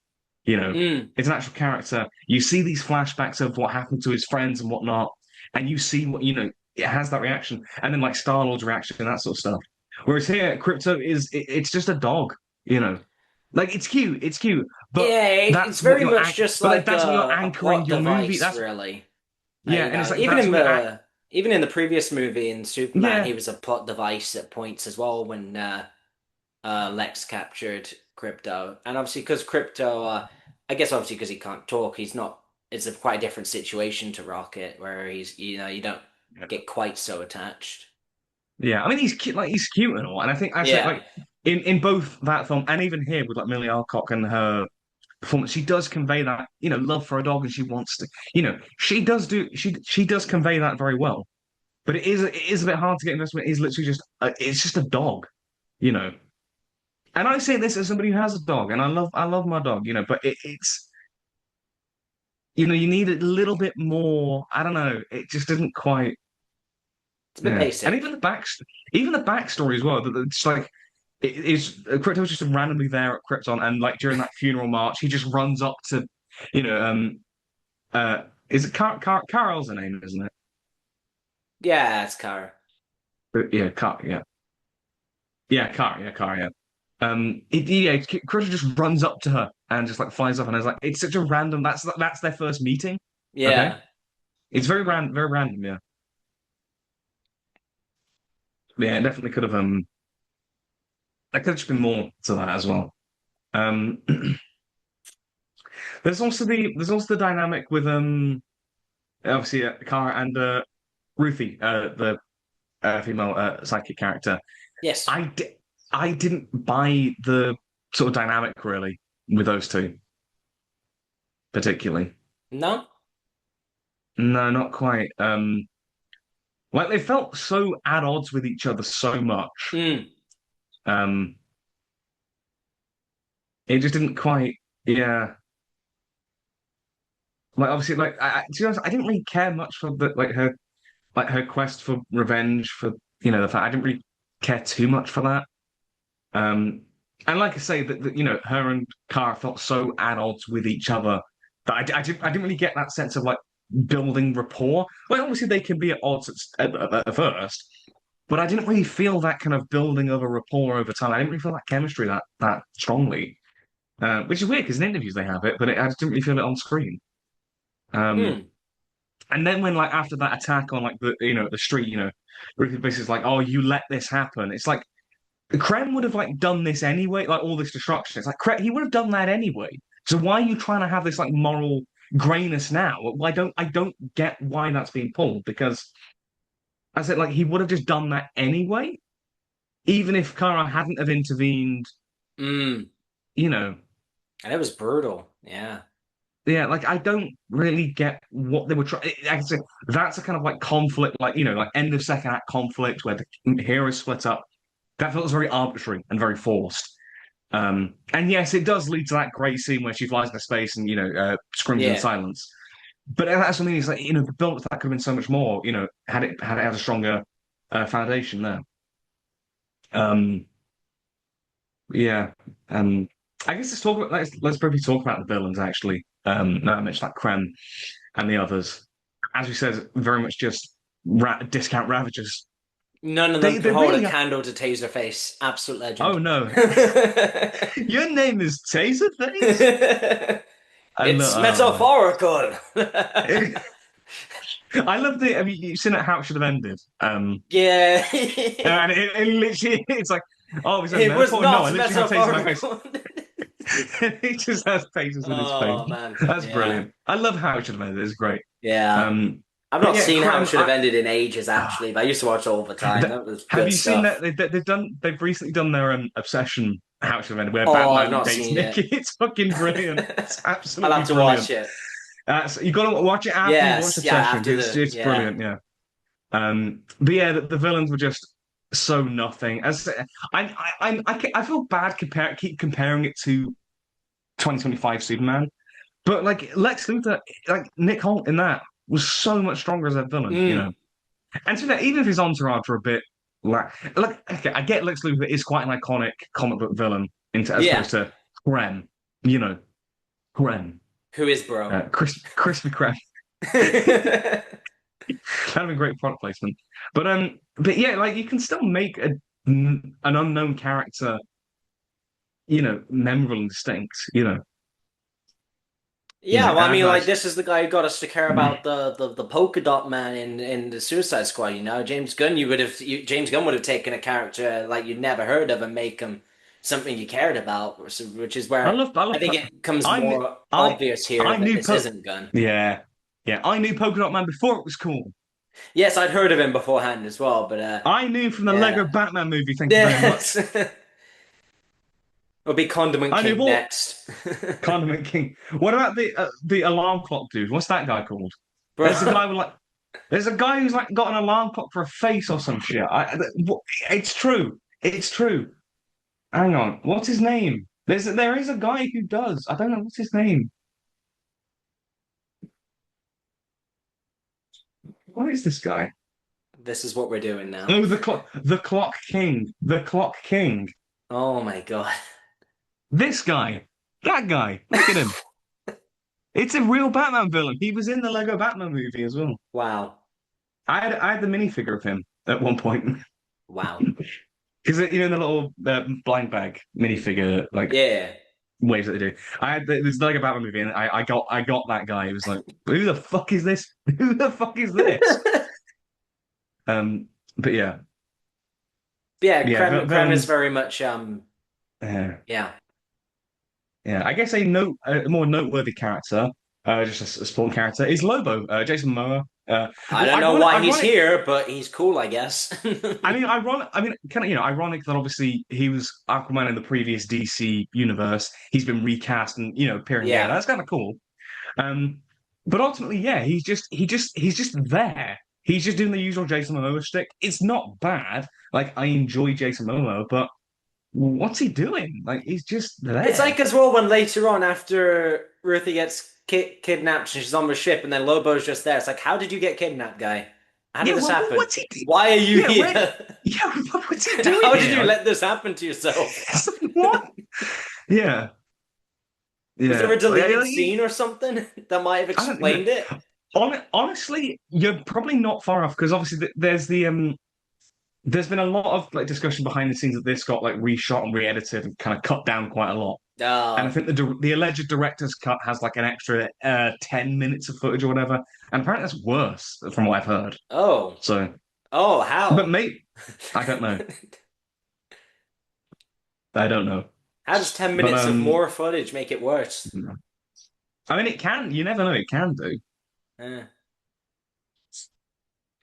You know, mm. it's an actual character. You see these flashbacks of what happened to his friends and whatnot, and you see what it has that reaction, and then like Star-Lord's reaction and that sort of stuff. Whereas here, Crypto it's just a dog. You know, like it's cute, but Yeah, it's that's what very you're much just but like like that's what you're a anchoring plot your movie. device, That's really. yeah, You and it's know, like that's what you're even in the previous movie in Superman, yeah. he was a plot device at points as well when Lex captured Crypto, and obviously because Crypto, I guess obviously because he can't talk, he's not. It's a quite different situation to Rocket, where he's you don't get quite so attached. Yeah, I mean he's cute, like he's cute and all, and I think I said Yeah, like in both that film and even here with like Millie Alcock and her performance, she does convey that love for a dog, and she wants to, she does convey that very well. But it is a bit hard to get investment. It's literally just it's just a dog, you know. And I say this as somebody who has a dog, and I love my dog, but it's you need a little bit more. I don't know. It just didn't quite. it's a bit Yeah, and basic. even the backstory as well. It's like it is Krypton was just randomly there at Krypton, and like during that funeral march, he just runs up to, you know, is it Carol's the name, isn't it? Yeah, it's Kara. Yeah, Car, yeah. Krypton just runs up to her and just like flies off, and I was like, it's such a random. That's their first meeting. Okay, Yeah. it's very random. Yeah, yeah, it definitely could have there could have just been more to that as well. Um. There's also the dynamic with obviously Kara and Ruthie, the female psychic character. Yes. I di I didn't buy the sort of dynamic really with those two particularly. No? No, not quite. Like they felt so at odds with each other so much. Mm. Um, it just didn't quite. Yeah, like obviously, like to be honest, I didn't really care much for the her quest for revenge for the fact I didn't really care too much for that. Um, and like I say, that her and Kara felt so at odds with each other that I didn't really get that sense of like building rapport. Well, obviously they can be at odds at first, but I didn't really feel that kind of building of a rapport over time. I didn't really feel that chemistry that strongly, which is weird because in interviews they have it, but I just didn't really feel it on screen. Um, Mm. And then when like after that attack on like the street, Ruthie basically like, oh, you let this happen. It's like Krem would have like done this anyway, like all this destruction. It's like he would have done that anyway. So why are you trying to have this like moral grayness now? I don't get why that's being pulled because I said like he would have just done that anyway, even if Kara hadn't have intervened, Mm. you know. And it was brutal. Yeah. Yeah, like I don't really get what they were trying. Like I said, that's a kind of like conflict, like like end of second act conflict where the heroes split up. That feels very arbitrary and very forced. And yes, it does lead to that great scene where she flies into space and screams in Yeah. silence. But that's something is like the build of that could have been so much more. Had a stronger foundation there. Um, yeah. Um, I guess let's briefly talk about the villains actually. Now I mentioned like Krem and the others. As we said, very much just discount Ravagers. None of them They could they hold a really are. candle to Taserface. Absolute legend. Oh no, your name is Taserface. I It's love. metaphorical. I love the. I mean, you've seen it how it should have ended. Yeah. And it literally, it's like, oh, is that It was metaphor? No, I not literally have taste in my face. metaphorical. He just has faces in his face. Oh man. That's Yeah. brilliant. I love how it should have ended. It's great. Yeah. Um, I've but not yeah, seen how it Crime. should have ended in ages, actually, but I used to watch it all the time. Th- That was have good you seen that stuff. they've recently done their Obsession how it should have ended, where Oh, I've Batman not dates seen it. Nikki. It's fucking brilliant. It's I'll absolutely have to watch brilliant. it. So you got to watch it after you watch Yes, yeah, Obsession. after It's the it's yeah. brilliant. Yeah. But yeah, the villains were just so nothing. I feel bad keep comparing it to 2025 Superman, but like Lex Luthor, like Nick Holt in that was so much stronger as a villain, you Mm, know. And to that, even if his entourage were a bit like okay, I get Lex Luthor is quite an iconic comic book villain into as yeah. opposed to Krem, you know, Krem, Who is bro? Crispy Krem. That'd be great product placement. But yeah, like you can still make an unknown character, memorable and distinct, Yeah, well, I And mean, like this is the guy who got us to care about the polka dot man in the Suicide Squad. James Gunn would have taken a character like you'd never heard of and make him something you cared about, which is where I I love, think it becomes I knew, more I, obvious here I that knew, this isn't Gunn. yeah, yeah, I knew Polka Dot Man before it was cool. Yes, I'd heard of him beforehand as well, but I knew from the Lego yeah, Batman movie. Thank you very much. yes, it'll be Condiment I knew King what next, Condiment King. What about the alarm clock dude? What's that guy called? bro. There's a guy with like, there's a guy who's like got an alarm clock for a face or some shit. It's true. It's true. Hang on. What's his name? There is a guy who does. I don't know what's his name. What is this guy? This is what we're doing now. Oh, the Clock King, the Clock King. Oh my God. This guy, that guy. Look at him. It's a real Batman villain. He was in the Lego Batman movie as well. Wow. I had the minifigure of him at one point Wow. because in the little blind bag minifigure like Yeah. waves that they do. I had this Lego Batman movie, and I got that guy. It was like, who the fuck is this? Who the fuck is this? Um, but yeah, Yeah, yeah, Krem is villains. very much Uh, yeah. yeah, I guess a more noteworthy character, just a supporting character, is Lobo, Jason Momoa. I don't know why he's Ironic. here, but he's cool, I guess. I mean, ironic. I mean, kind of, ironic that obviously he was Aquaman in the previous DC universe. He's been recast and appearing again. Yeah. That's kind of cool. Um, but ultimately, yeah, he's just there. He's just doing the usual Jason Momoa shtick. It's not bad. Like I enjoy Jason Momoa, but what's he doing? Like he's just It's there. like as well when later on after Ruthie gets kidnapped and she's on the ship and then Lobo's just there. It's like, how did you get kidnapped, guy? How did Yeah, this well, happen? what's he do? Why are you Yeah, where? here? Yeah, what's he doing How did here? you Like, let this happen to yourself? what? Yeah, Was there yeah. a deleted scene or something that might have I don't know. explained it? Honestly, you're probably not far off because obviously there's been a lot of like discussion behind the scenes that this got like reshot and re-edited and kind of cut down quite a lot. And I Oh, think the alleged director's cut has like an extra 10 minutes of footage or whatever. And apparently that's worse from what I've heard. oh, So, oh, but how? mate, I don't know. I don't know. How does 10 But minutes of more footage make it worse? I mean, it can. You never know. It can do. Eh.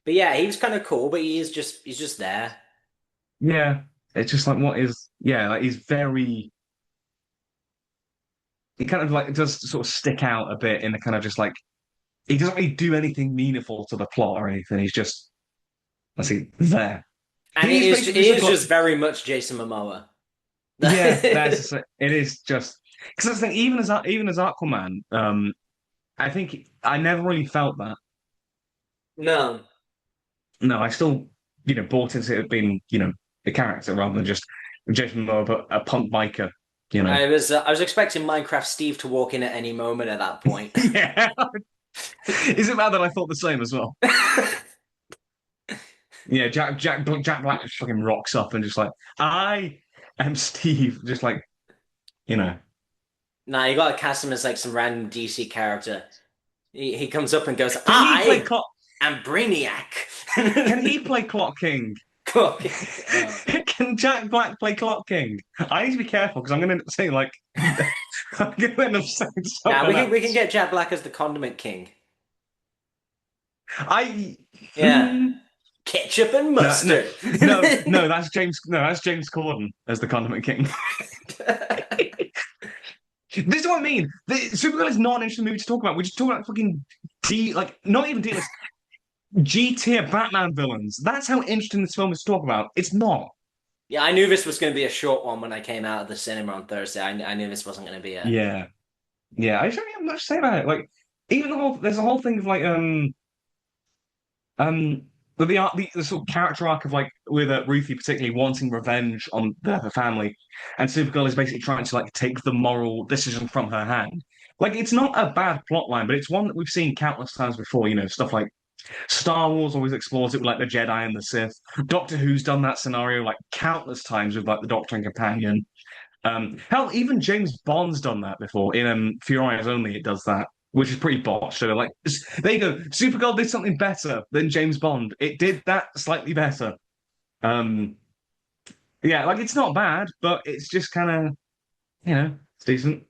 But yeah, he was kind of cool, but he's just there. Yeah. It's just like what is. Yeah, like he's very. He kind of like does sort of stick out a bit in the kind of just like he doesn't really do anything meaningful to the plot or anything. He's just let's see there. And He's it basically is Supergirl. just very much Jason Momoa. Yeah, it is just because that's the thing. Even as Aquaman, I think I never really felt that. No. No, I still bought into it being the character rather than just Jason Momoa, but a punk biker. You know. I was expecting Minecraft Steve to walk in at any moment at that point. Yeah. Is it bad that I thought the same as well? Yeah, Jack Black just fucking rocks up and just like I am Steve, just like you know. Nah, you gotta cast him as like some random DC character. He comes up and goes, Can he play I clock? am Brainiac. Can he play Clock King? Okay. Oh. Can Jack Black play Clock King? I need to be careful because I'm going to end up saying like I'm going to end up saying Nah, something we can else. get Jack Black as the Condiment King. I Yeah. Ketchup and no no mustard. no that's James Corden as the Condiment King. This is what I mean. Supergirl is not an interesting movie to talk about. We're just talking about fucking D like not even D-list G tier Batman villains. That's how interesting this film is to talk about. It's not. Yeah, I knew this was going to be a short one when I came out of the cinema on Thursday. I knew this wasn't going to be a. Yeah. Yeah, I don't really have much to say about it. Like, even there's a whole thing of like um the sort of character arc of like with Ruthie particularly wanting revenge on her family, and Supergirl is basically trying to like take the moral decision from her hand. Like, it's not a bad plot line, but it's one that we've seen countless times before. Stuff like Star Wars always explores it with like the Jedi and the Sith. Doctor Who's done that scenario like countless times with like the Doctor and Companion. Hell, even James Bond's done that before. In For Your Eyes Only, it does that, which is pretty botched. So, like, there you go. Supergirl did something better than James Bond. It did that slightly better. Um, yeah, like it's not bad, but it's just kind of, it's decent.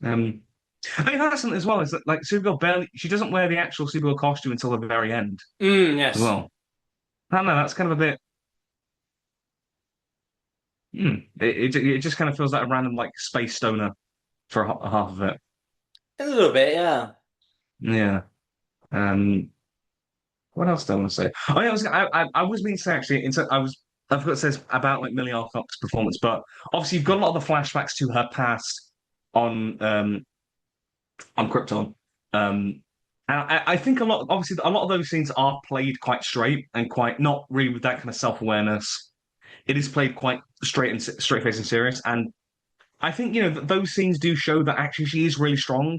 Um, I mean, that's something as well. Is that like Supergirl barely, she doesn't wear the actual Supergirl costume until the very end as Yes. well. I don't know. That's kind of a bit. It just kind of feels like a random like space stoner for half of it. A little bit, yeah. Yeah. Um, what else do I want to say? Oh, yeah, I was going to say actually. I forgot to say this about like Millie Alcock's performance, but obviously you've got a lot of the flashbacks to her past on um on Krypton. And I think obviously, a lot of those scenes are played quite straight and quite not really with that kind of self-awareness. It is played quite straight face and serious, and I think those scenes do show that actually she is really strong.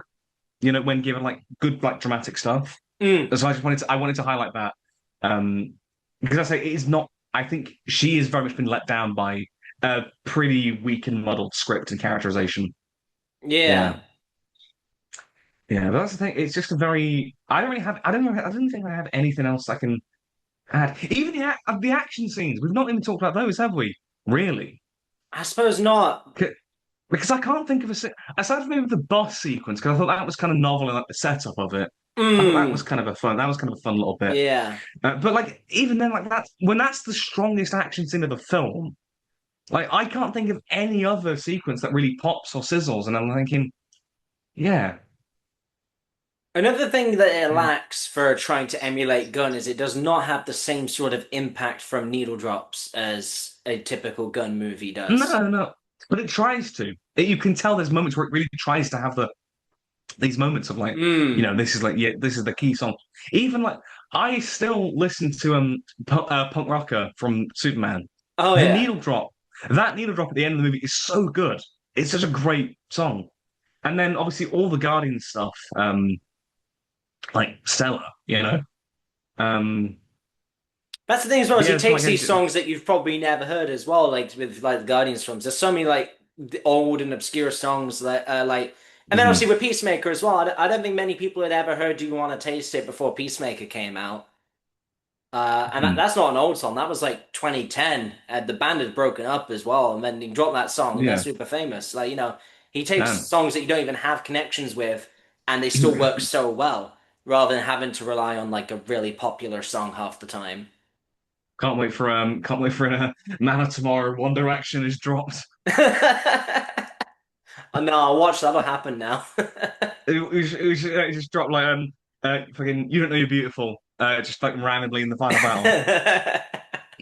When given like good like dramatic stuff. Mm. So I wanted to highlight that. Um, because I say it is not. I think she has very much been let down by a pretty weak and muddled script and characterization. Yeah. Yeah, yeah. But that's the thing. It's just a very. I don't really have. I don't know. I don't think I have anything else I can add. Even the action scenes. We've not even talked about those, have we? Really? I suppose not. Because I can't think of aside from maybe the boss sequence, because I thought that was kind of novel and like the setup of it. I thought Mm. that was kind of a fun little bit. Yeah. But like even then, like that's the strongest action scene of the film. Like I can't think of any other sequence that really pops or sizzles, and I'm thinking, yeah, Another thing that it yeah. lacks for trying to emulate Gun is it does not have the same sort of impact from needle drops as a typical Gun movie does. No, no, but it tries to. You can tell there's moments where it really tries to have these moments of like, Mm. this is like, yeah, this is the key song. Even like, I still listen to Punk Rocker from Superman. Oh The yeah. needle drop, that needle drop at the end of the movie is so good. It's such a great song. And then obviously all the Guardian stuff, like Stella, um, That's the thing as well, is he yeah, it's takes like these songs that you've probably never heard as well, like with like the Guardians films. There's so many like the old and obscure songs that like, and then Hmm. obviously with Peacemaker as well. I don't think many people had ever heard "Do You Want to Taste It" before Peacemaker came out. And Hmm. that's not an old song. That was like 2010. The band had broken up as well, and then he dropped that song, and they're Yeah, super famous. Like, he takes damn. songs that you don't even have connections with, and they still work so well, rather than having to rely on like a really popular song half the time. Can't wait for Man of Tomorrow. One Direction is dropped. Oh, no, I'll watch that'll happen now. It just dropped like fucking You Don't Know You're Beautiful. Just like randomly in the final battle.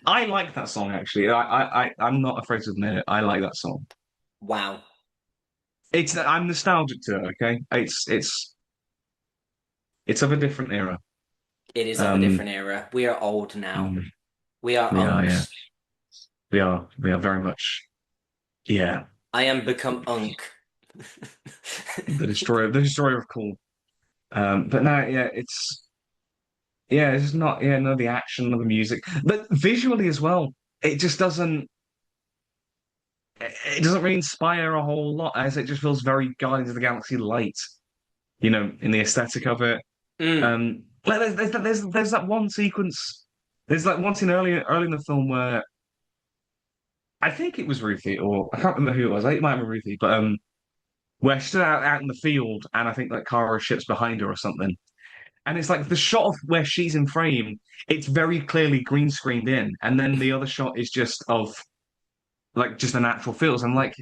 I like that song actually. I'm not afraid to admit it. I like that song. Wow, I'm nostalgic to it. Okay, it's of a different era. it is of a Um, different era. We are old now. mm, We are we are, yeah, unks. we are very much, yeah, I am become unk. the destroyer of cool. But no, yeah, it's not, yeah, no, the action, no, the music, but visually as well, it just it doesn't really inspire a whole lot, as it just feels very Guardians of the Galaxy light, in the aesthetic of it. Mm. Like there's that one sequence. There's like one scene early in the film where I think it was Ruthie, or I can't remember who it was. I think it might have been Ruthie, but where she's out in the field, and I think like Kara ship's behind her or something. And it's like the shot of where she's in frame, it's very clearly green screened in, and then the other shot is just of like just the natural fields. I'm like,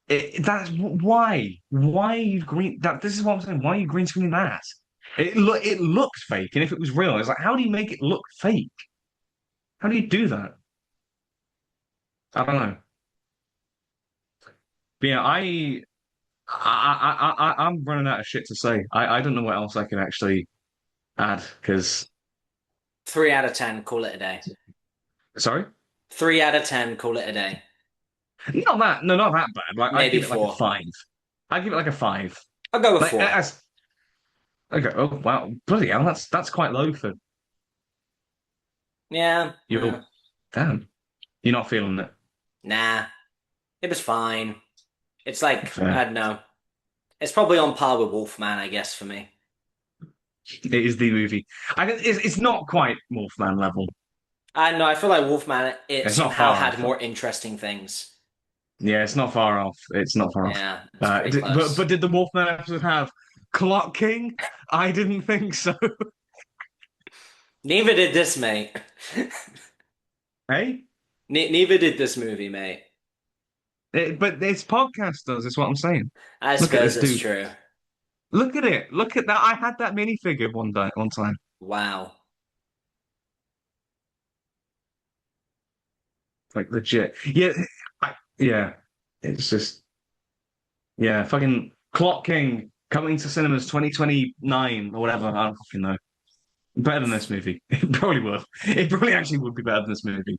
that's why are you green that this is what I'm saying. Why are you green screening that? It looks fake, and if it was real, it's like, how do you make it look fake? How do you do that? I don't know. But yeah, I'm running out of shit to say. I don't know what else I can actually add because 3 out of 10, call it a day. sorry, 3 out of 10, call it a day. not that no, not that bad. Like I'd Maybe give it like a 4. five. I'd give it like a five. I'll go with Like 4. as okay. Oh wow, bloody hell, that's quite low for Yeah, your damn. You're not feeling it. nah, it was fine. It's like, I Fair. don't know. It's probably on par with Wolfman, I guess, for me. It is the movie. It's not quite Wolfman level. I don't know, I feel like Wolfman, it It's not somehow far had off. more interesting things. Yeah, it's not far off. It's not far off. Yeah, it's pretty But close. did the Wolfman episode have Clock King? I didn't think so. Neither did this, mate. Hey, Neither did this movie, mate. but this podcast does. Is what I'm saying. I Look at suppose this it's dude. true. Look at it. Look at that. I had that minifigure one time. Wow. Like legit. Yeah. Yeah. It's just yeah. Fucking Clock King coming to cinemas 2029 or whatever. I don't fucking know. Better than this movie. It probably would. It probably actually would be better than this movie.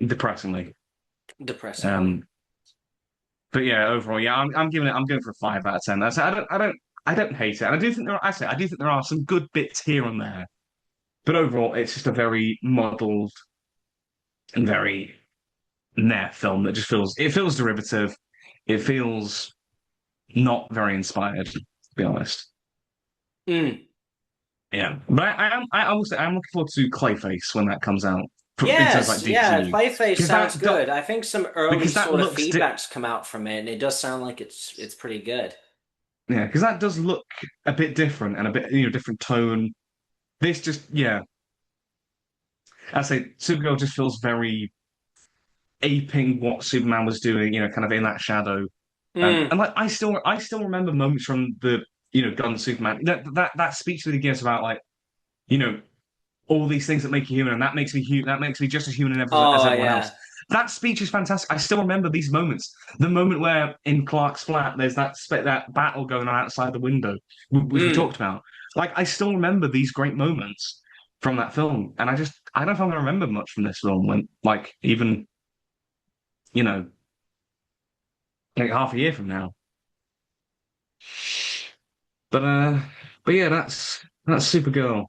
Depressingly. Depressingly. Um, but yeah, overall, yeah, I'm going for a 5 out of 10. I don't hate it. And I do think there are some good bits here and there. But overall, it's just a very muddled and very meh film that just feels derivative. It feels not very inspired, to be honest. Mm. Yeah, but I will say I'm looking forward to Clayface when that comes out in terms of Yes, like yeah, DCU Clayface because sounds good. I think some early because that sort of looks feedback's come out from it, and it does sound like it's pretty good. yeah, because that does look a bit different and a bit, different tone. This just, yeah, I say Supergirl just feels very aping what Superman was doing, kind of in that shadow. Mm. And like I still remember moments from the, Gun Superman. That speech that he gives about like, you know, all these things that make you human, and that makes me human. That makes me just as human as Oh everyone else. yeah. That speech is fantastic. I still remember these moments. The moment where in Clark's flat, there's that battle going on outside the window, which we Mm. talked about. Like I still remember these great moments from that film, and I don't know if I'm going to remember much from this film when, like, even you know, like half a year from now. But uh, but yeah, that's Supergirl.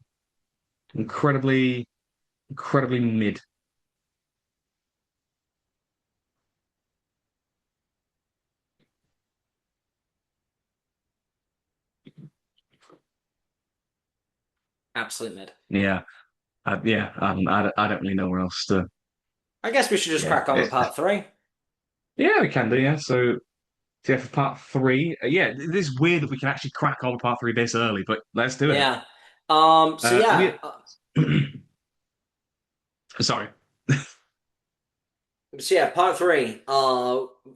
Incredibly mid. Absolute mid. Yeah, yeah. I don't really know where else to. I guess we should just Yeah, crack on with part three. yeah, we can do. Yeah, so. So yeah, for part three, yeah, it is weird that we can actually crack on with part three this early, but let's do it. Yeah. So Have yeah. you? Sorry. So yeah, part three.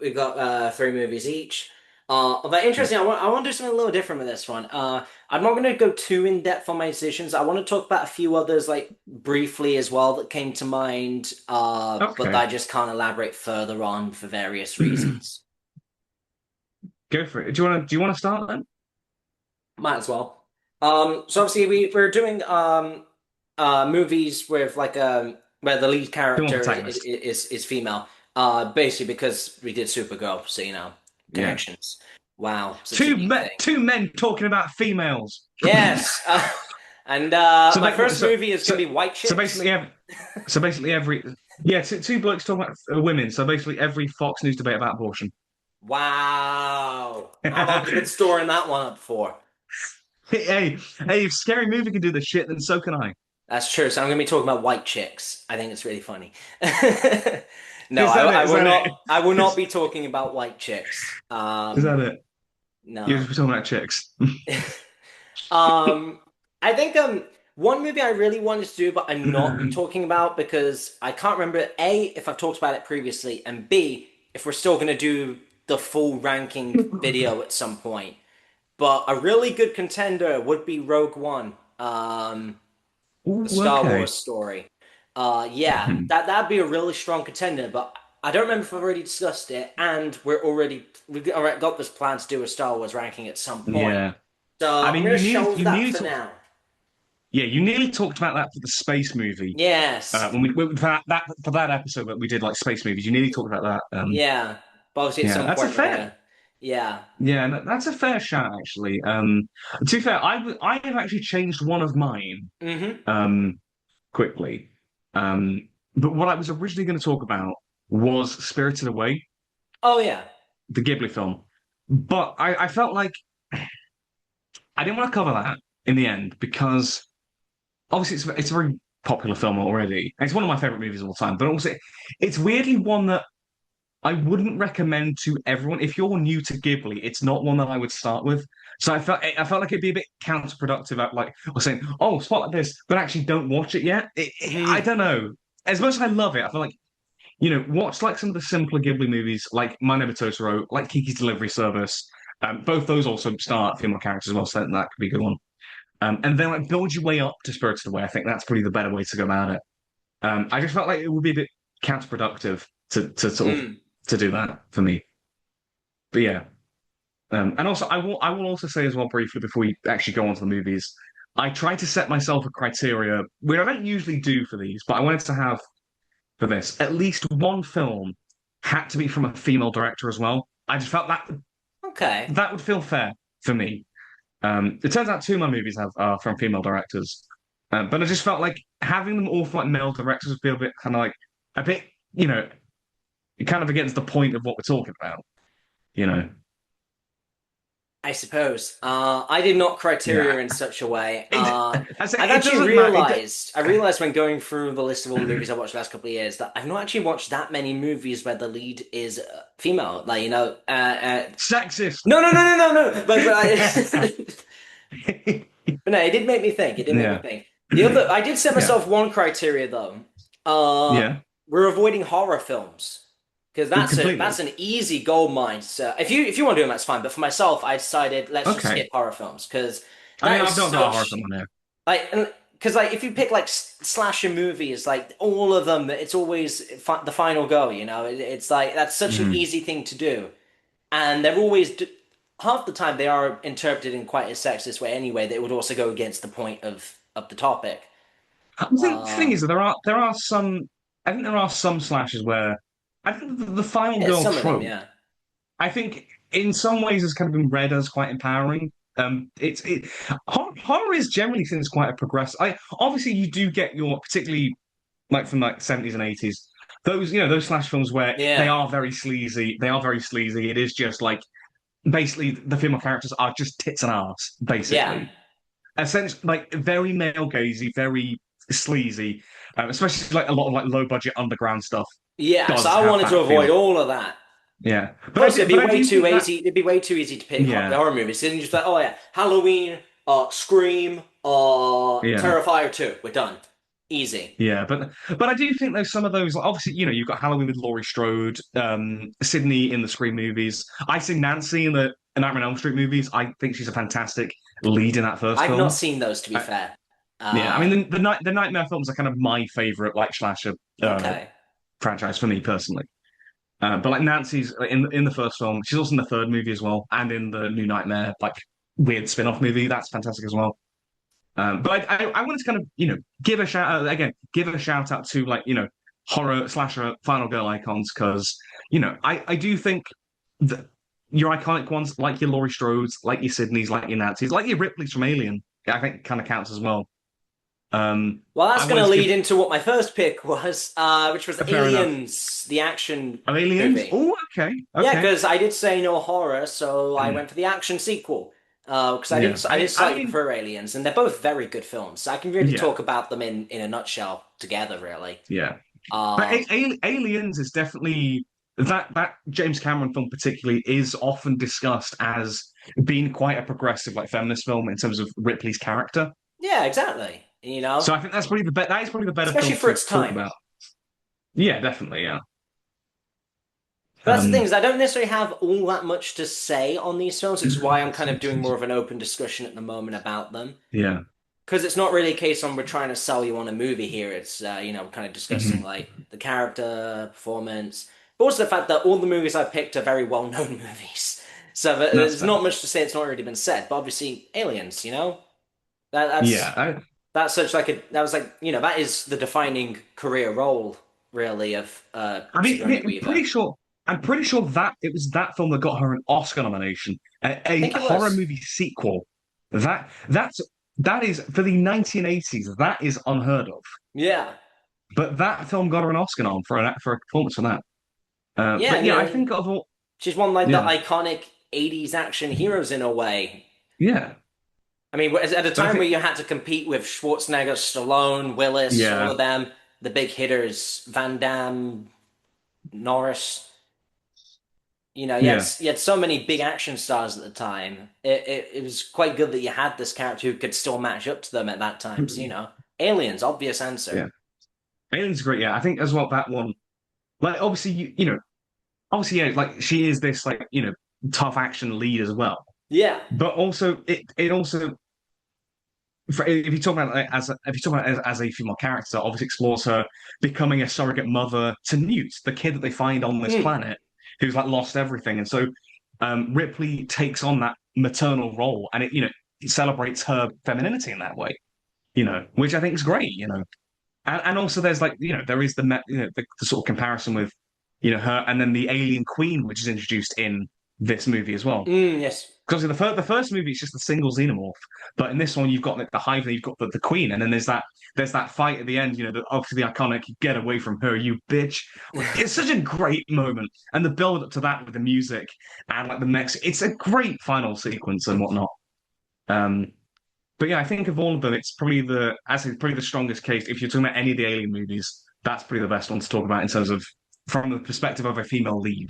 We got three movies each. But Yeah. interesting. I want to do something a little different with this one. I'm not going to go too in depth on my decisions. I want to talk about a few others like briefly as well that came to mind. But Okay. I just can't elaborate further on for various reasons. Go for it. Do you want to start then? Might as well. So obviously we're doing movies with like where the lead Film character protagonist. is female. Basically because we did Supergirl, so Yeah. connections. Wow, such a Two deep men, thing. two men talking about females. Yes. And So, my first so, movie is so, gonna be White so Chicks. basically, every yeah, two blokes talking about women. So basically, every Fox News debate about abortion. Wow. How long have you been storing that one up for? Hey, if Scary Movie can do the shit, then so can I. That's true. So I'm gonna be talking about White Chicks. I think it's really funny. No, Is that it? I Is will that it? not. I will not be talking about White Chicks. Is that it? You're No. just talking about chicks. Um, I think one movie I really wanted to do, but I'm not talking about because I can't remember A, if I've talked about it previously, and B, if we're still gonna do the full ranking video at some point. But a really good contender would be Rogue One, the Ooh, Star Wars okay. story. Yeah, that'd be a really strong contender, but I don't remember if I've already discussed it, and we've already got this plan to do a Star Wars ranking at some point. Yeah. I So I'm mean, gonna shelve you that nearly for talked. now. Yeah, you nearly talked about that for the space movie. Yes. When for that episode that we did like space movies, you nearly talked about that. Yeah. But obviously at Yeah, some that's a point we're fair. gonna. Yeah. Yeah, that's a fair shout actually. To be fair, I have actually changed one of mine. Mm-hmm. Um, quickly. But what I was originally going to talk about was Spirited Away, Oh yeah. the Ghibli film. But I felt like I didn't want to cover that in the end because obviously it's a very popular film already. And it's one of my favorite movies of all time. But also, it's weirdly one that I wouldn't recommend to everyone. If you're new to Ghibli, it's not one that I would start with. So I felt like it'd be a bit counterproductive at like or saying, "Oh, spot this," but actually don't watch it yet. I Mm-hmm. don't know. As much as I love it, I feel like watch like some of the simpler Ghibli movies, like My Neighbor Totoro, like Kiki's Delivery Service. Both those also start female characters as well, so that could be a good one. And then like build your way up to Spirited Away. I think that's probably the better way to go about it. I just felt like it would be a bit counterproductive to sort of Mm. to do that for me. But yeah, and also I will also say as well briefly before we actually go on to the movies, I tried to set myself a criteria, which I don't usually do for these, but I wanted to have for this at least one film had to be from a female director as well. I just felt that Okay. that would feel fair for me. It turns out two of my movies have are from female directors, but I just felt like having them all from like male directors would feel a bit kind of like a bit, you know, kind of against the point of what we're talking about. You know, I suppose. I did not yeah. criteria in such a way. I say I've it actually doesn't matter. realized, I realized when going through the list of all the movies I watched the last couple of years that I've not actually watched that many movies where the lead is female. Like, Sexist. no, no, no, no, no, no. But no, it did make me think. It did make me Yeah, think. The other, I did set yeah, myself one criteria though. Uh, yeah. we're avoiding horror films because that's Completely. an easy gold mine. So if you want to do them, that's fine. But for myself, I decided let's just Okay. skip horror films because I mean, that is I've not got a horror such film on here. like because like if you pick like slasher movies, like all of them, it's always the final go. It's like that's such an Mhm. easy thing to do, and they're always half the time they are interpreted in quite a sexist way anyway. That would also go against the point of the topic. I think the thing Um, is that there are some. I think there are some slashes where I think the final yeah, girl some of them, trope. yeah, I think in some ways has kind of been read as quite empowering. Horror is generally seen as quite a progress. I obviously you do get your particularly like from like 70s and 80s those slash films where they yeah, are very sleazy. They are very sleazy. It is just like basically the female characters are just tits and arse yeah. basically. essentially like very male gazy, very sleazy, especially like a lot of like low budget underground stuff Yeah, so does I have wanted to that avoid feel. all of that. Yeah, Plus, it'd be but I way do too think that easy. It'd be way too easy to pick yeah, horror movies. Then you just like, oh yeah, Halloween, Scream, yeah. Terrifier 2. We're done. Easy. Yeah, but I do think there's some of those. Like, obviously, you've got Halloween with Laurie Strode, Sydney in the Scream movies. I see Nancy in the Nightmare on Elm Street movies. I think she's a fantastic lead in that first I've not film. seen those, to be I, fair. yeah, I mean Uh, the Nightmare films are kind of my favorite like slasher okay. franchise for me personally. But like Nancy's in the first film, she's also in the third movie as well, and in the new Nightmare like weird spin-off movie. That's fantastic as well. But I wanted to kind of, give a shout out again, give a shout out to like, horror slasher final girl icons because, I do think that your iconic ones, like your Laurie Strodes, like your Sydneys, like your Nancy's, like your Ripley's from Alien, I think kind of counts as well. Well, that's I going wanted to to lead give into what my first pick was, which was fair enough. Aliens, the action Of Aliens? movie. Oh, okay, Yeah, okay. because I did say no horror, so I Mm, went for the action sequel. Because yeah. I did I slightly mean, prefer Aliens, and they're both very good films. So I can really yeah, talk about them in a nutshell together, really. yeah. But Um, Aliens is definitely that James Cameron film particularly is often discussed as being quite a progressive like feminist film in terms of Ripley's character. yeah, exactly. You So know, I think that is probably the better especially film for to its talk time. about. Yeah, definitely. Yeah. But that's the thing Um. is, I don't necessarily have all that much to say on these films, which is why I'm kind of doing more of an open discussion at the moment about them. Yeah. Because it's not really a case on we're trying to sell you on a movie here. It's kind of discussing Mhm. like the character, performance, but also the fact that all the movies I've picked are very well-known movies. So That's there's fair. not much to say. It's not already been said. But obviously, Aliens. That Yeah. that's that's such like a that was like that is the defining career role really of I Sigourney mean, Weaver. I'm pretty sure that it was that film that got her an Oscar nomination, I a think it horror was. movie sequel. That that's that is for the 1980s. That is unheard of. Yeah, But that film got her an Oscar nom for a performance for that. yeah. I But yeah, I mean, think of all, she's one like the yeah, iconic '80s action heroes in a way. yeah. I mean, at a But I time where think, you had to compete with Schwarzenegger, Stallone, Willis, all yeah, of them, the big hitters, Van Damme, Norris. yeah. You had so many big action stars at the time. It was quite good that you had this character who could still match up to them at that time. So, Aliens, obvious answer. Yeah. Alien's great. Yeah, I think as well that one. Like, obviously, obviously, yeah, like she is this like tough action lead as well. Yeah. But also, it also if you talk about it if you talk about it as a female character, obviously explores her becoming a surrogate mother to Newt, the kid that they find on this Mm. planet, who's like lost everything, and so Ripley takes on that maternal role, and it celebrates her femininity in that way, which I think is great, and also there's like there is the sort of comparison with her and then the alien queen, which is introduced in this movie as well. Yes. Because in the first movie, it's just a single xenomorph, but in this one, you've got like, the hive, and you've got the queen, and then there's that fight at the end. Obviously the iconic "Get away from her, you bitch." It's such a great moment, and the build up to that with the music and like the next, it's a great final sequence and whatnot. Um, but yeah, I think of all of them, it's probably probably the strongest case. If you're talking about any of the Alien movies, that's probably the best one to talk about in terms of from the perspective of a female lead.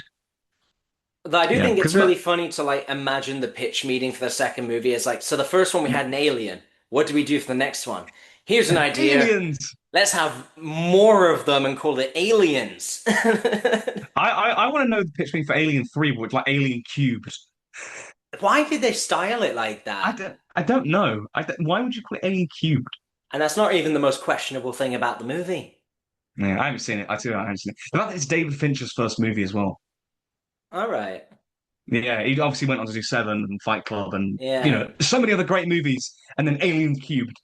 Though I do Yeah, think it's because really funny to like imagine the pitch meeting for the second movie is like, so the first one we had an alien. What do we do for the next one? Here's an idea. aliens. Let's have more of them and call it aliens. I want to know the pitch me for Alien 3, which like Alien Cubed. Why did they style it like that? I don't know. Why would you call it Alien Cubed? And that's not even the most questionable thing about the movie. Yeah, I haven't seen it. I too, I haven't seen it. The fact that it's David Fincher's first movie as well. All right. Yeah, he obviously went on to do Seven and Fight Club and Yeah. so many other great movies, and then Alien Cubed.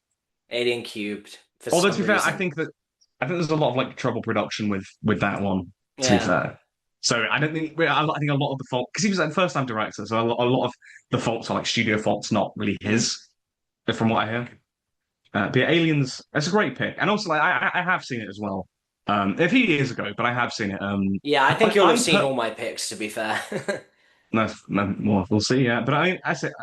Alien cubed for Although to some be fair, reason. I think there's a lot of like trouble production with that one. To be Yeah. fair, so I don't think I think a lot of the fault because he was like first time director, so a lot of the faults are like studio faults, not really Mm. his, from what I hear. But yeah, Aliens, that's a great pick, and also like I have seen it as well, a few years ago, but I have seen it. Yeah, I think But you'll have seen all my picks, to be fair. no, no, well, we'll see. Yeah, but I said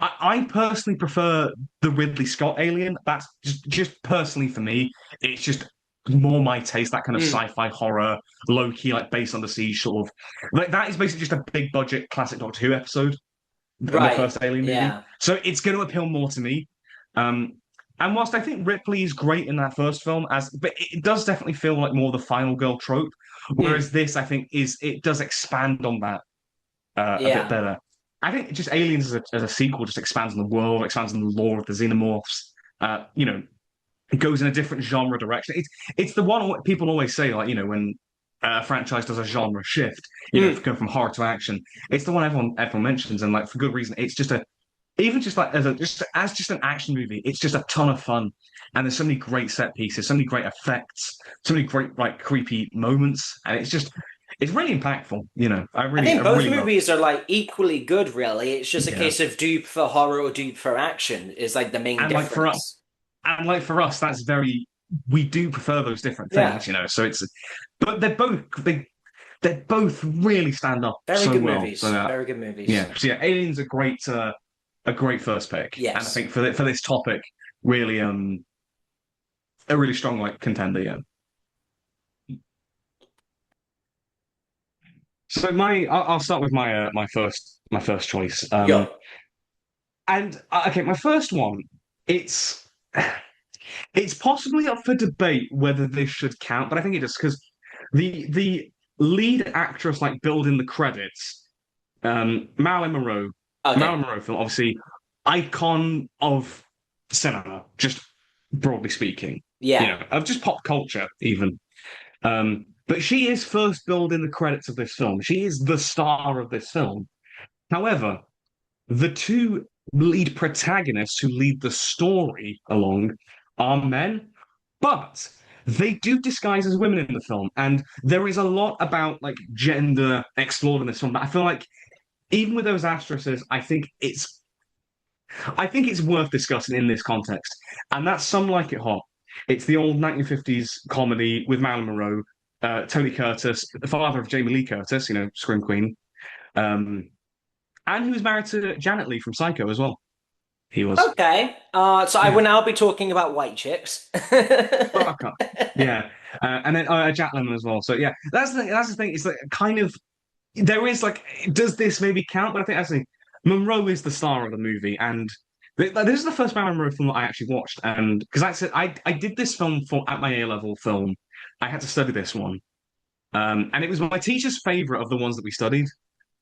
I personally prefer the Ridley Scott Alien. That's just personally for me. It's just more my taste. That kind of Mm, sci-fi horror, low key, like based on the sea, sort of like that is basically just a big budget classic Doctor Who episode, the right. first Alien movie. Yeah. So it's going to appeal more to me. Um, and whilst I think Ripley is great in that first film, but it does definitely feel like more the final girl trope. Mm, Whereas this, I think, it does expand on that a bit yeah. better. I think just Aliens as a sequel just expands on the world, expands on the lore of the xenomorphs. You know, it goes in a different genre direction. It's the one people always say, like, when a franchise does a genre shift, Mm. going from horror to action. It's the one everyone mentions, and like for good reason. It's just a even just like as just an action movie, it's just a ton of fun. And there's so many great set pieces, so many great effects, so many great like creepy moments, and it's really impactful. I I think both really love. movies are like equally good, really. It's just a Yeah. case of dupe for horror or dupe for action is like the main And like for us, difference. that's very we do prefer those different Yeah. things. So but they're both really stand up Very so good well. So movies. Very good movies. yeah, so yeah, Alien's a great first pick, and I Yes. think for this topic, really a really strong like contender. Yeah. So I'll start with my first choice. Yo. And okay, my first one, it's it's possibly up for debate whether this should count, but I think it does because the lead actress like building the credits, Marilyn Monroe, Okay. Marilyn Monroe film, obviously icon of cinema, just broadly speaking, Yeah. of just pop culture even. But she is first billed in the credits of this film. She is the star of this film. However, the two lead protagonists who lead the story along are men, but they do disguise as women in the film. And there is a lot about like gender explored in this film. But I feel like even with those asterisks, I think it's worth discussing in this context. And that's Some Like It Hot. It's the old 1950s comedy with Marilyn Monroe, Tony Curtis, the father of Jamie Lee Curtis, Scream Queen, um, and he was married to Janet Leigh from Psycho as well. He was. Okay. So I Yeah. will now be talking about white chicks. Oh, okay. Yeah. And then Jack Lemmon as well. So yeah, that's the thing. It's like kind of there is like, does this maybe count? But I think actually Monroe is the star of the movie, and this is the first Marilyn Monroe film that I actually watched, and because I said I did this film for at my A level film, I had to study this one, and it was my teacher's favorite of the ones that we studied,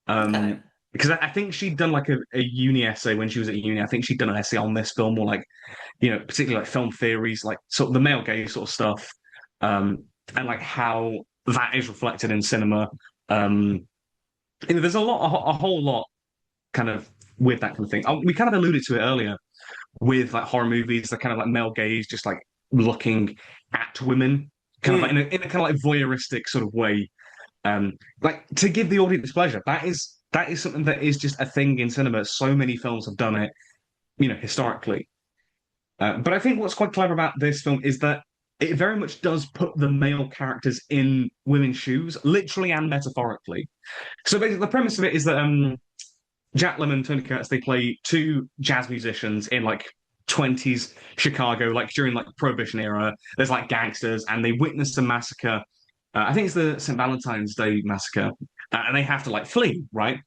Okay. because I think she'd done like a uni essay when she was at uni. I think she'd done an essay on this film, or like particularly like film theories, like sort of the male gaze sort of stuff, and like how that is reflected in cinema. Um, there's a whole lot kind of with that kind of thing. We kind of alluded to it earlier with like horror movies, the kind of like male gaze, just like looking at women, kind of like Mm. in a kind of like voyeuristic sort of way, like to give the audience pleasure. That is something that is just a thing in cinema. So many films have done it, historically. But I think what's quite clever about this film is that it very much does put the male characters in women's shoes, literally and metaphorically. So basically, the premise of it is that Jack Lemmon, Tony Curtis, they play two jazz musicians in like 20s Chicago, like during like Prohibition era. There's like gangsters, and they witness a massacre. I think it's the St. Valentine's Day massacre, and they have to like flee, right?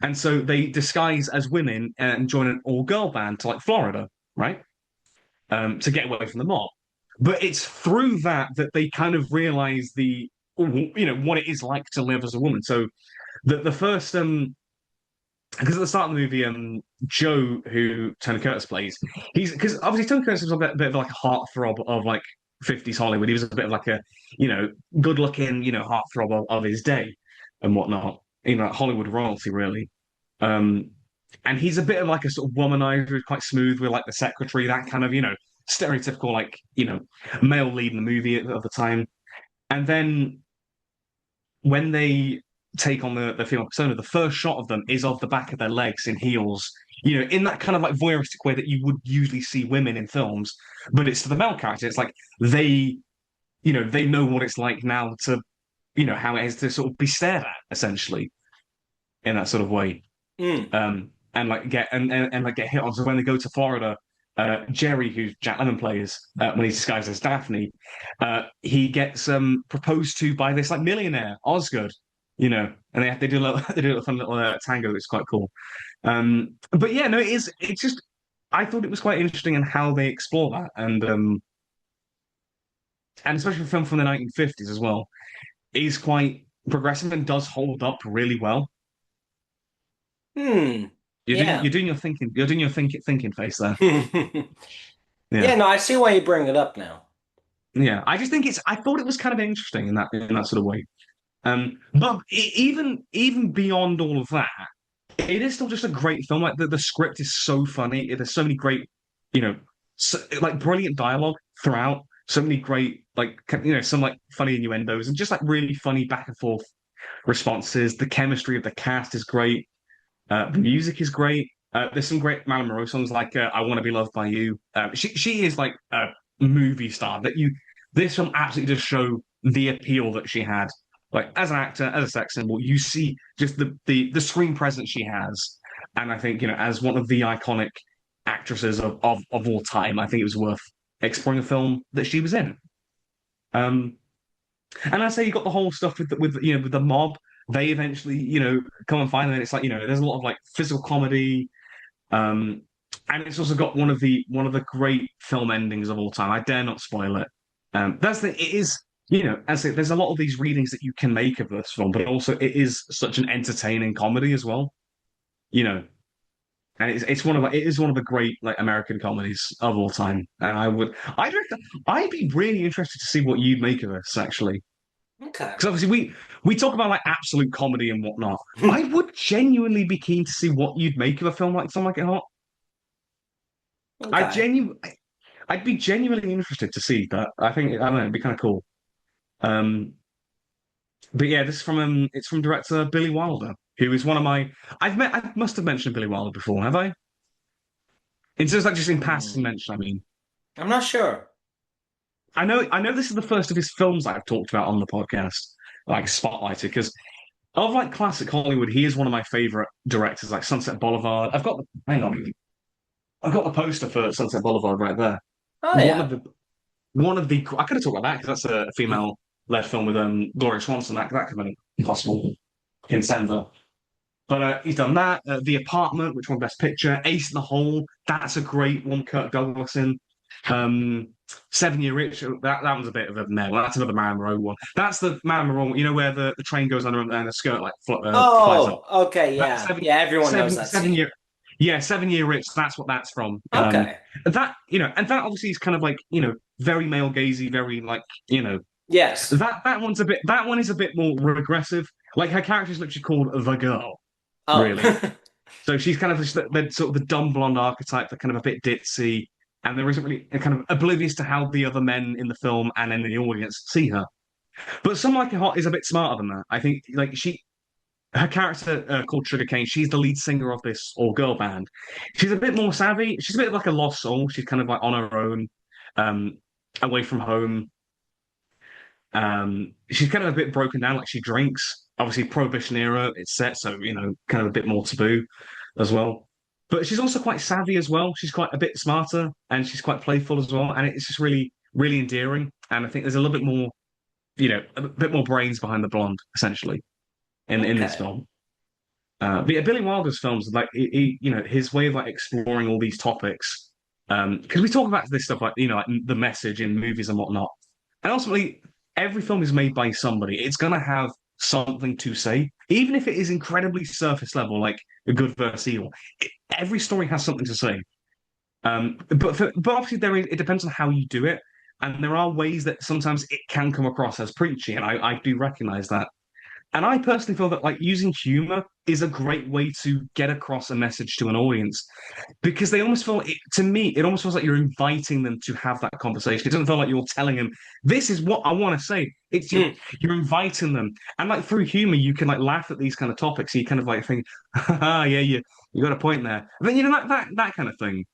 And so they disguise as women and join an all-girl band to like Florida, right? To get away from the mob. But it's through that they kind of realize what it is like to live as a woman. So the first because at the start of the movie, Joe, who Tony Curtis plays, he's because obviously Tony Curtis was a bit of like a heartthrob of like 50s Hollywood. He was a bit of like a, good looking, heartthrob of his day and whatnot. Like Hollywood royalty, really. Um, and he's a bit of like a sort of womanizer, quite smooth with like the secretary, that kind of, stereotypical like, male lead in the movie of the time. And then when they take on the female persona, the first shot of them is of the back of their legs in heels, in that kind of like voyeuristic way that you would usually see women in films, but it's to the male character. It's like they know what it's like now to, how it is to sort of be stared at, essentially, in that sort of way. Mm. and like and like get hit on. So when they go to Florida, Jerry, who Jack Lemmon plays when he's disguised as Daphne, he gets proposed to by this like millionaire Osgood, and they do a little they do a fun little tango. It's quite cool. But yeah, no, it's just I thought it was quite interesting in how they explore that, and especially for a film from the 1950s as well, is quite progressive and does hold up really well. Hmm. You're Yeah. doing your thinking. You're doing your thinking face there. Yeah, Yeah, no, I see why you bring it up now. yeah. I just think it's. I thought it was kind of interesting in that sort of way. But even beyond all of that, it is still just a great film. Like the script is so funny. There's so many great, like brilliant dialogue throughout. So many great, some like funny innuendos and just like really funny back and forth responses. The chemistry of the cast is great. The music is great. There's some great Marilyn Monroe songs like "I Want to Be Loved by You." She is like a movie star that you. This film absolutely does show the appeal that she had, like as an actor, as a sex symbol. You see just the screen presence she has, and I think as one of the iconic actresses of all time, I think it was worth exploring a film that she was in. Um, and I say you got the whole stuff with the mob. They eventually come and find them. And it's like there's a lot of like physical comedy, um, and it's also got one of the great film endings of all time. I dare not spoil it. It is as I say, there's a lot of these readings that you can make of this film, but also it is such an entertaining comedy as well. You know, and it is one of the great like American comedies of all time. And I'd be really interested to see what you'd make of this actually. Okay. Because obviously we talk about like absolute comedy and whatnot. I would genuinely be keen to see what you'd make of a film like Some Like It Hot. I Okay. genu I'd be genuinely interested to see that. I don't know, it'd be kind of cool. Um, but yeah, this is from it's from director Billy Wilder, who is one of my I must have mentioned Billy Wilder before, have I? It's just like just in passing Hmm. mention, I mean. I'm not sure. I know this is the first of his films I've talked about on the podcast, like spotlighted, because of like classic Hollywood, he is one of my favorite directors, like Sunset Boulevard. Hang on, I've got the poster for Sunset Boulevard right there. Oh One yeah. of the I could have talked about that because that's a female-led film with Gloria Swanson. That could have been possible in Denver. But he's done that. The Apartment, which won Best Picture. Ace in the Hole, that's a great one. Kirk Douglas in. Um, 7 Year Itch, that one's a bit of a meh. Well, that's another Marilyn Monroe one. That's the Marilyn Monroe one, where the train goes under and the skirt like flies up. Oh, okay, That yeah. Yeah, everyone knows that 7 year, scene. yeah, 7 Year Itch. That's what that's from. Okay. And that obviously is kind of like very male gazy, very like Yes. that one is a bit more regressive. Like her character is literally called the girl, Oh. really. So she's kind of just the sort of the dumb blonde archetype, that kind of a bit ditzy, and there isn't really kind of oblivious to how the other men in the film and in the audience see her. But Some Like It Hot is a bit smarter than that. I think like her character called Sugarcane, she's the lead singer of this all girl band. She's a bit more savvy. She's a bit like a lost soul. She's kind of like on her own, um, away from home. She's kind of a bit broken down, like she drinks. Obviously, Prohibition era, it's set, so kind of a bit more taboo as well. But she's also quite savvy as well. She's quite a bit smarter and she's quite playful as well. And it's just really, really endearing. And I think there's a little bit more, a bit more brains behind the blonde, essentially, in this Okay. film. But yeah, Billy Wilder's films, like his way of like exploring all these topics. Because we talk about this stuff like like the message in movies and whatnot, and ultimately every film is made by somebody. It's gonna have something to say, even if it is incredibly surface level, like a good versus evil. Every story has something to say. But obviously it depends on how you do it, and there are ways that sometimes it can come across as preachy, and I do recognize that. And I personally feel that like using humor is a great way to get across a message to an audience because they almost feel to me, it almost feels like you're inviting them to have that conversation. It doesn't feel like you're telling them, this is what I want to say. It's Hmm. you're inviting them. And like through humor, you can like laugh at these kind of topics. So you kind of like think, ah, yeah, you got a point there. But then that kind of thing.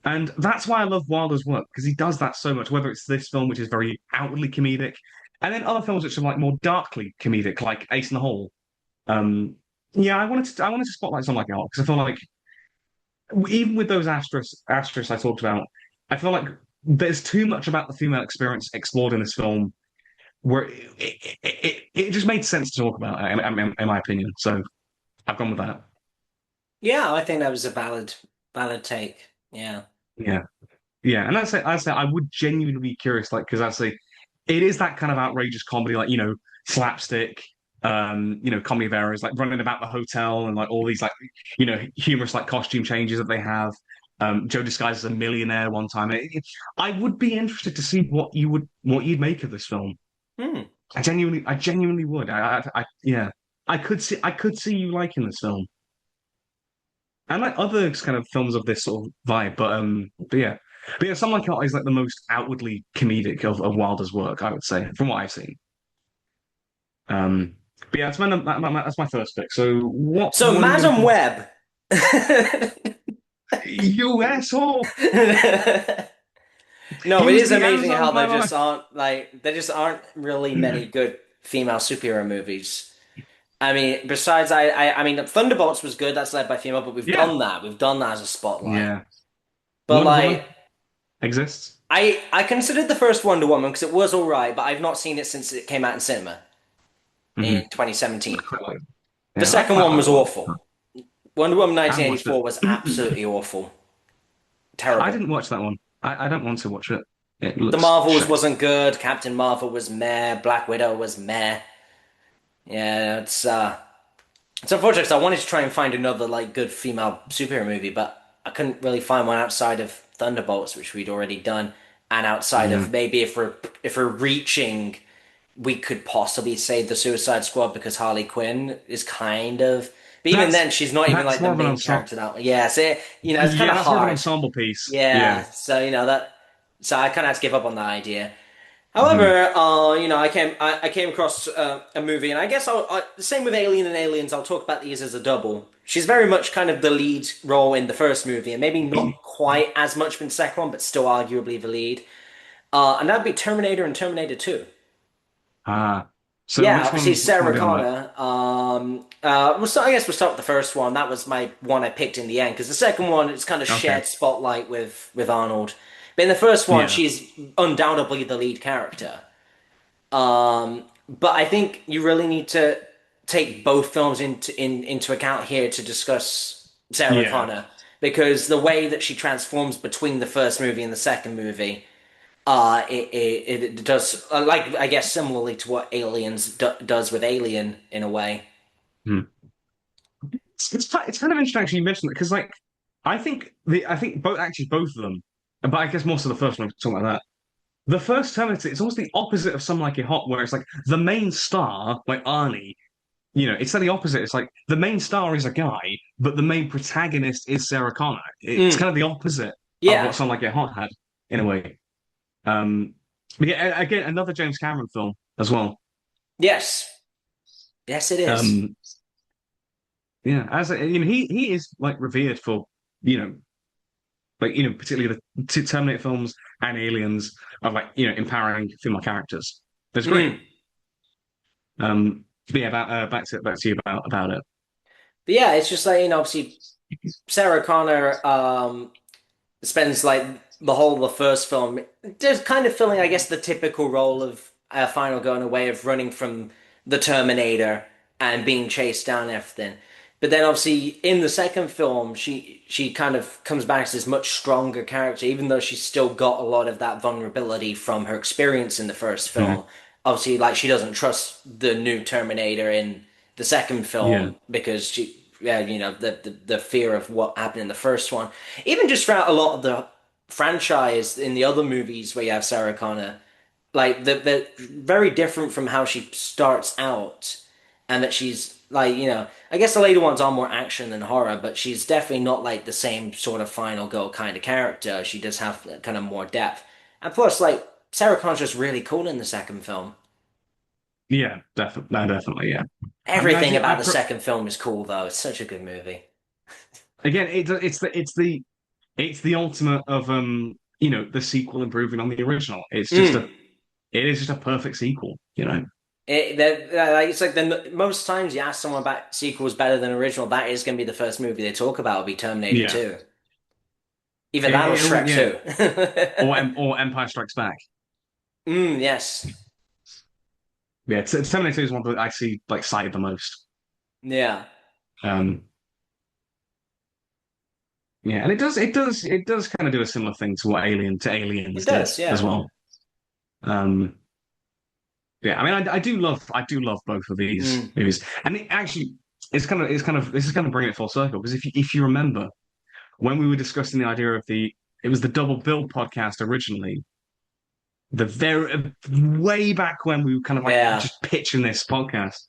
And that's why I love Wilder's work because he does that so much, whether it's this film, which is very outwardly comedic, and then other films which are like more darkly comedic, like Ace in the Hole. Um, Yeah, I wanted to spotlight something like that because I feel like even with those asterisks I talked about, I feel like there's too much about the female experience explored in this film where it just made sense to talk about, in my opinion. So I've gone with that. Yeah, I think that was a valid take. Yeah. Yeah, yeah, and I say I would genuinely be curious, like because I say it is that kind of outrageous comedy, like slapstick, comedy of errors, like running about the hotel and like all these like humorous like costume changes that they have. Joe disguised as a millionaire one time. I would be interested to see what you'd make of this film. Hmm. I genuinely would. Yeah, I could see you liking this film. And like other kind of films of this sort of vibe, but yeah, Someone Like It is like the most outwardly comedic of Wilder's work, I would say, from what I've seen. But yeah, that's my first pick. So So what are you going Madam for? Web. USO. No, He it was is the amazing Amazon how of my life. there just aren't really many good female superhero movies. I mean, besides I mean Thunderbolts was good, that's led by female, but we've Yeah, done that. We've done that as a spotlight. yeah. But Wonder like Woman exists. I considered the first Wonder Woman because it was all right, but I've not seen it since it came out in cinema in Hmm. 2017. The Yeah, I second quite one like was that one. awful. Wonder Woman I haven't watched it. 1984 was absolutely awful. I Terrible. didn't watch that one. I don't want to watch it. It The looks Marvels shit. wasn't good. Captain Marvel was meh. Black Widow was meh. Yeah, it's unfortunate 'cause I wanted to try and find another like good female superhero movie, but I couldn't really find one outside of Thunderbolts, which we'd already done, and outside Yeah. of maybe if we're reaching, we could possibly say the Suicide Squad because Harley Quinn is kind of. But even That's then, she's not even that's like the more of an main ensemble. character that. Yeah, so it's kind Yeah, of that's more of an hard. ensemble piece. Yeah, Yeah. so that. So I kind of had to give up on that idea. Hmm. However, I came across a movie, and I guess the same with Alien and Aliens. I'll talk about these as a double. She's very much kind of the lead role in the first movie, and maybe not quite as much in the second one, but still arguably the lead. And that'd be Terminator and Terminator 2. Ah. So Yeah, which obviously one? Which one Sarah are we on about? Connor. I guess we'll start with the first one. That was my one I picked in the end because the second one it's kind of Okay. shared spotlight with Arnold. But in the first one, Yeah. she's undoubtedly the lead character. But I think you really need to take both films into account here to discuss Sarah Yeah. Connor because the way that she transforms between the first movie and the second movie, it does like I guess similarly to what Aliens does with Alien in a way. Hmm. It's kind of interesting actually you mentioned that because like I think both of them, but I guess most of the first one something like that. The first Terminator, it's almost the opposite of Some Like It Hot, where it's like the main star, like Arnie, it's the opposite. It's like the main star is a guy, but the main protagonist is Sarah Connor. It's kind Mm, of the opposite of yeah. what Some Like It Hot had, in a way. Um, but yeah, again, another James Cameron film as well. Yes. Yes, it is. Um, yeah, he is like revered for you know particularly the Terminator films and Aliens of like empowering female characters. That's great. Mm. But yeah, back to you about it. But yeah, it's just like obviously Sarah Connor. Spends like the whole of the first film just kind of filling, I guess, the typical role of a final girl in a way of running from the Terminator and being chased down and everything. But then obviously in the second film, she kind of comes back as this much stronger character, even though she's still got a lot of that vulnerability from her experience in the first Mhm. film. Obviously, like she doesn't trust the new Terminator in the second Yeah, film because yeah, the fear of what happened in the first one. Even just throughout a lot of the franchise in the other movies where you have Sarah Connor, like they're very different from how she starts out, and that she's like, I guess the later ones are more action than horror, but she's definitely not like the same sort of final girl kind of character. She does have kind of more depth, and plus, like Sarah Connor's just really cool in the second film. yeah, definitely, no, definitely, yeah. I mean, I Everything do. about the second film is cool, though. It's such a good movie. Again, it's the ultimate of the sequel improving on the original. It is just Mm. a perfect sequel. It's like most times you ask someone about sequels better than original, that is going to be the first movie they talk about will be Terminator Yeah. 2. Either that or Shrek Yeah. 2. Or Empire Strikes Back. Yes. Yeah, Terminator is one that I see like cited the most. Yeah. Um, yeah, and it does kind of do a similar thing to what It Aliens did does, as yeah. well. Um, yeah, I mean, I do love both of these Mm. movies, and it's kind of this is kind of bringing it full circle because if you remember when we were discussing the idea of it was the Double Bill podcast originally, the very way back when we were kind of like Yeah. just pitching this podcast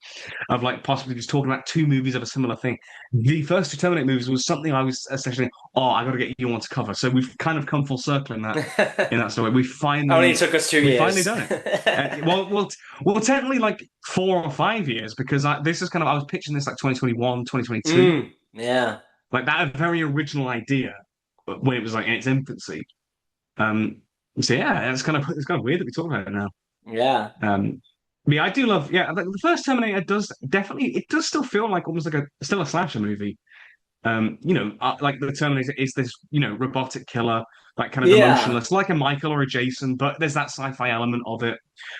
of like possibly just talking about two movies of a similar thing. The first two Terminator movies was something I was essentially, oh, I got to get you on to cover. So we've kind of come full circle in that story. We Only finally took us two we finally years. done it. Well, technically like 4 or 5 years because this is kind of I was pitching this like 2021, 2022, Yeah. like that very original idea when it was like in its infancy. Um, so yeah, it's kind of weird that we talk about it now. Yeah. Yeah, I do love. Yeah, the first Terminator does definitely. It does still feel like almost like still a slasher movie. Like the Terminator is this robotic killer, like kind of Yeah. emotionless, like a Michael or a Jason, but there's that sci-fi element of it,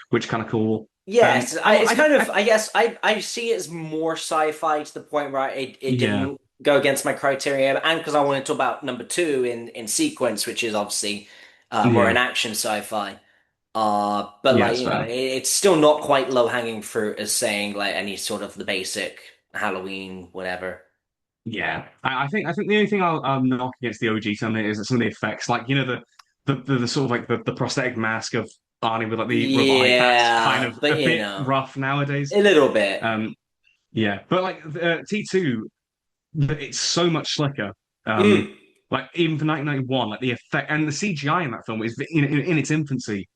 which kind of cool. Yes, it's I don't. kind of, I guess, I see it as more sci-fi to the point where it Yeah, didn't go against my criteria, and because I wanted to talk about number two in sequence, which is obviously more an yeah, action sci-fi. But yeah. like, It's fair. it's still not quite low-hanging fruit as saying like any sort of the basic Halloween, whatever. Yeah, I think the only thing I'll knock against the OG Terminator is that some of the effects, like the sort of like the prosthetic mask of Arnie with like the robot, that's kind Yeah, of but a bit rough nowadays. a little bit. Um, yeah, but like T2, it's so much slicker. Um, Mm, like even for 1991, like the effect and the CGI in that film is in its infancy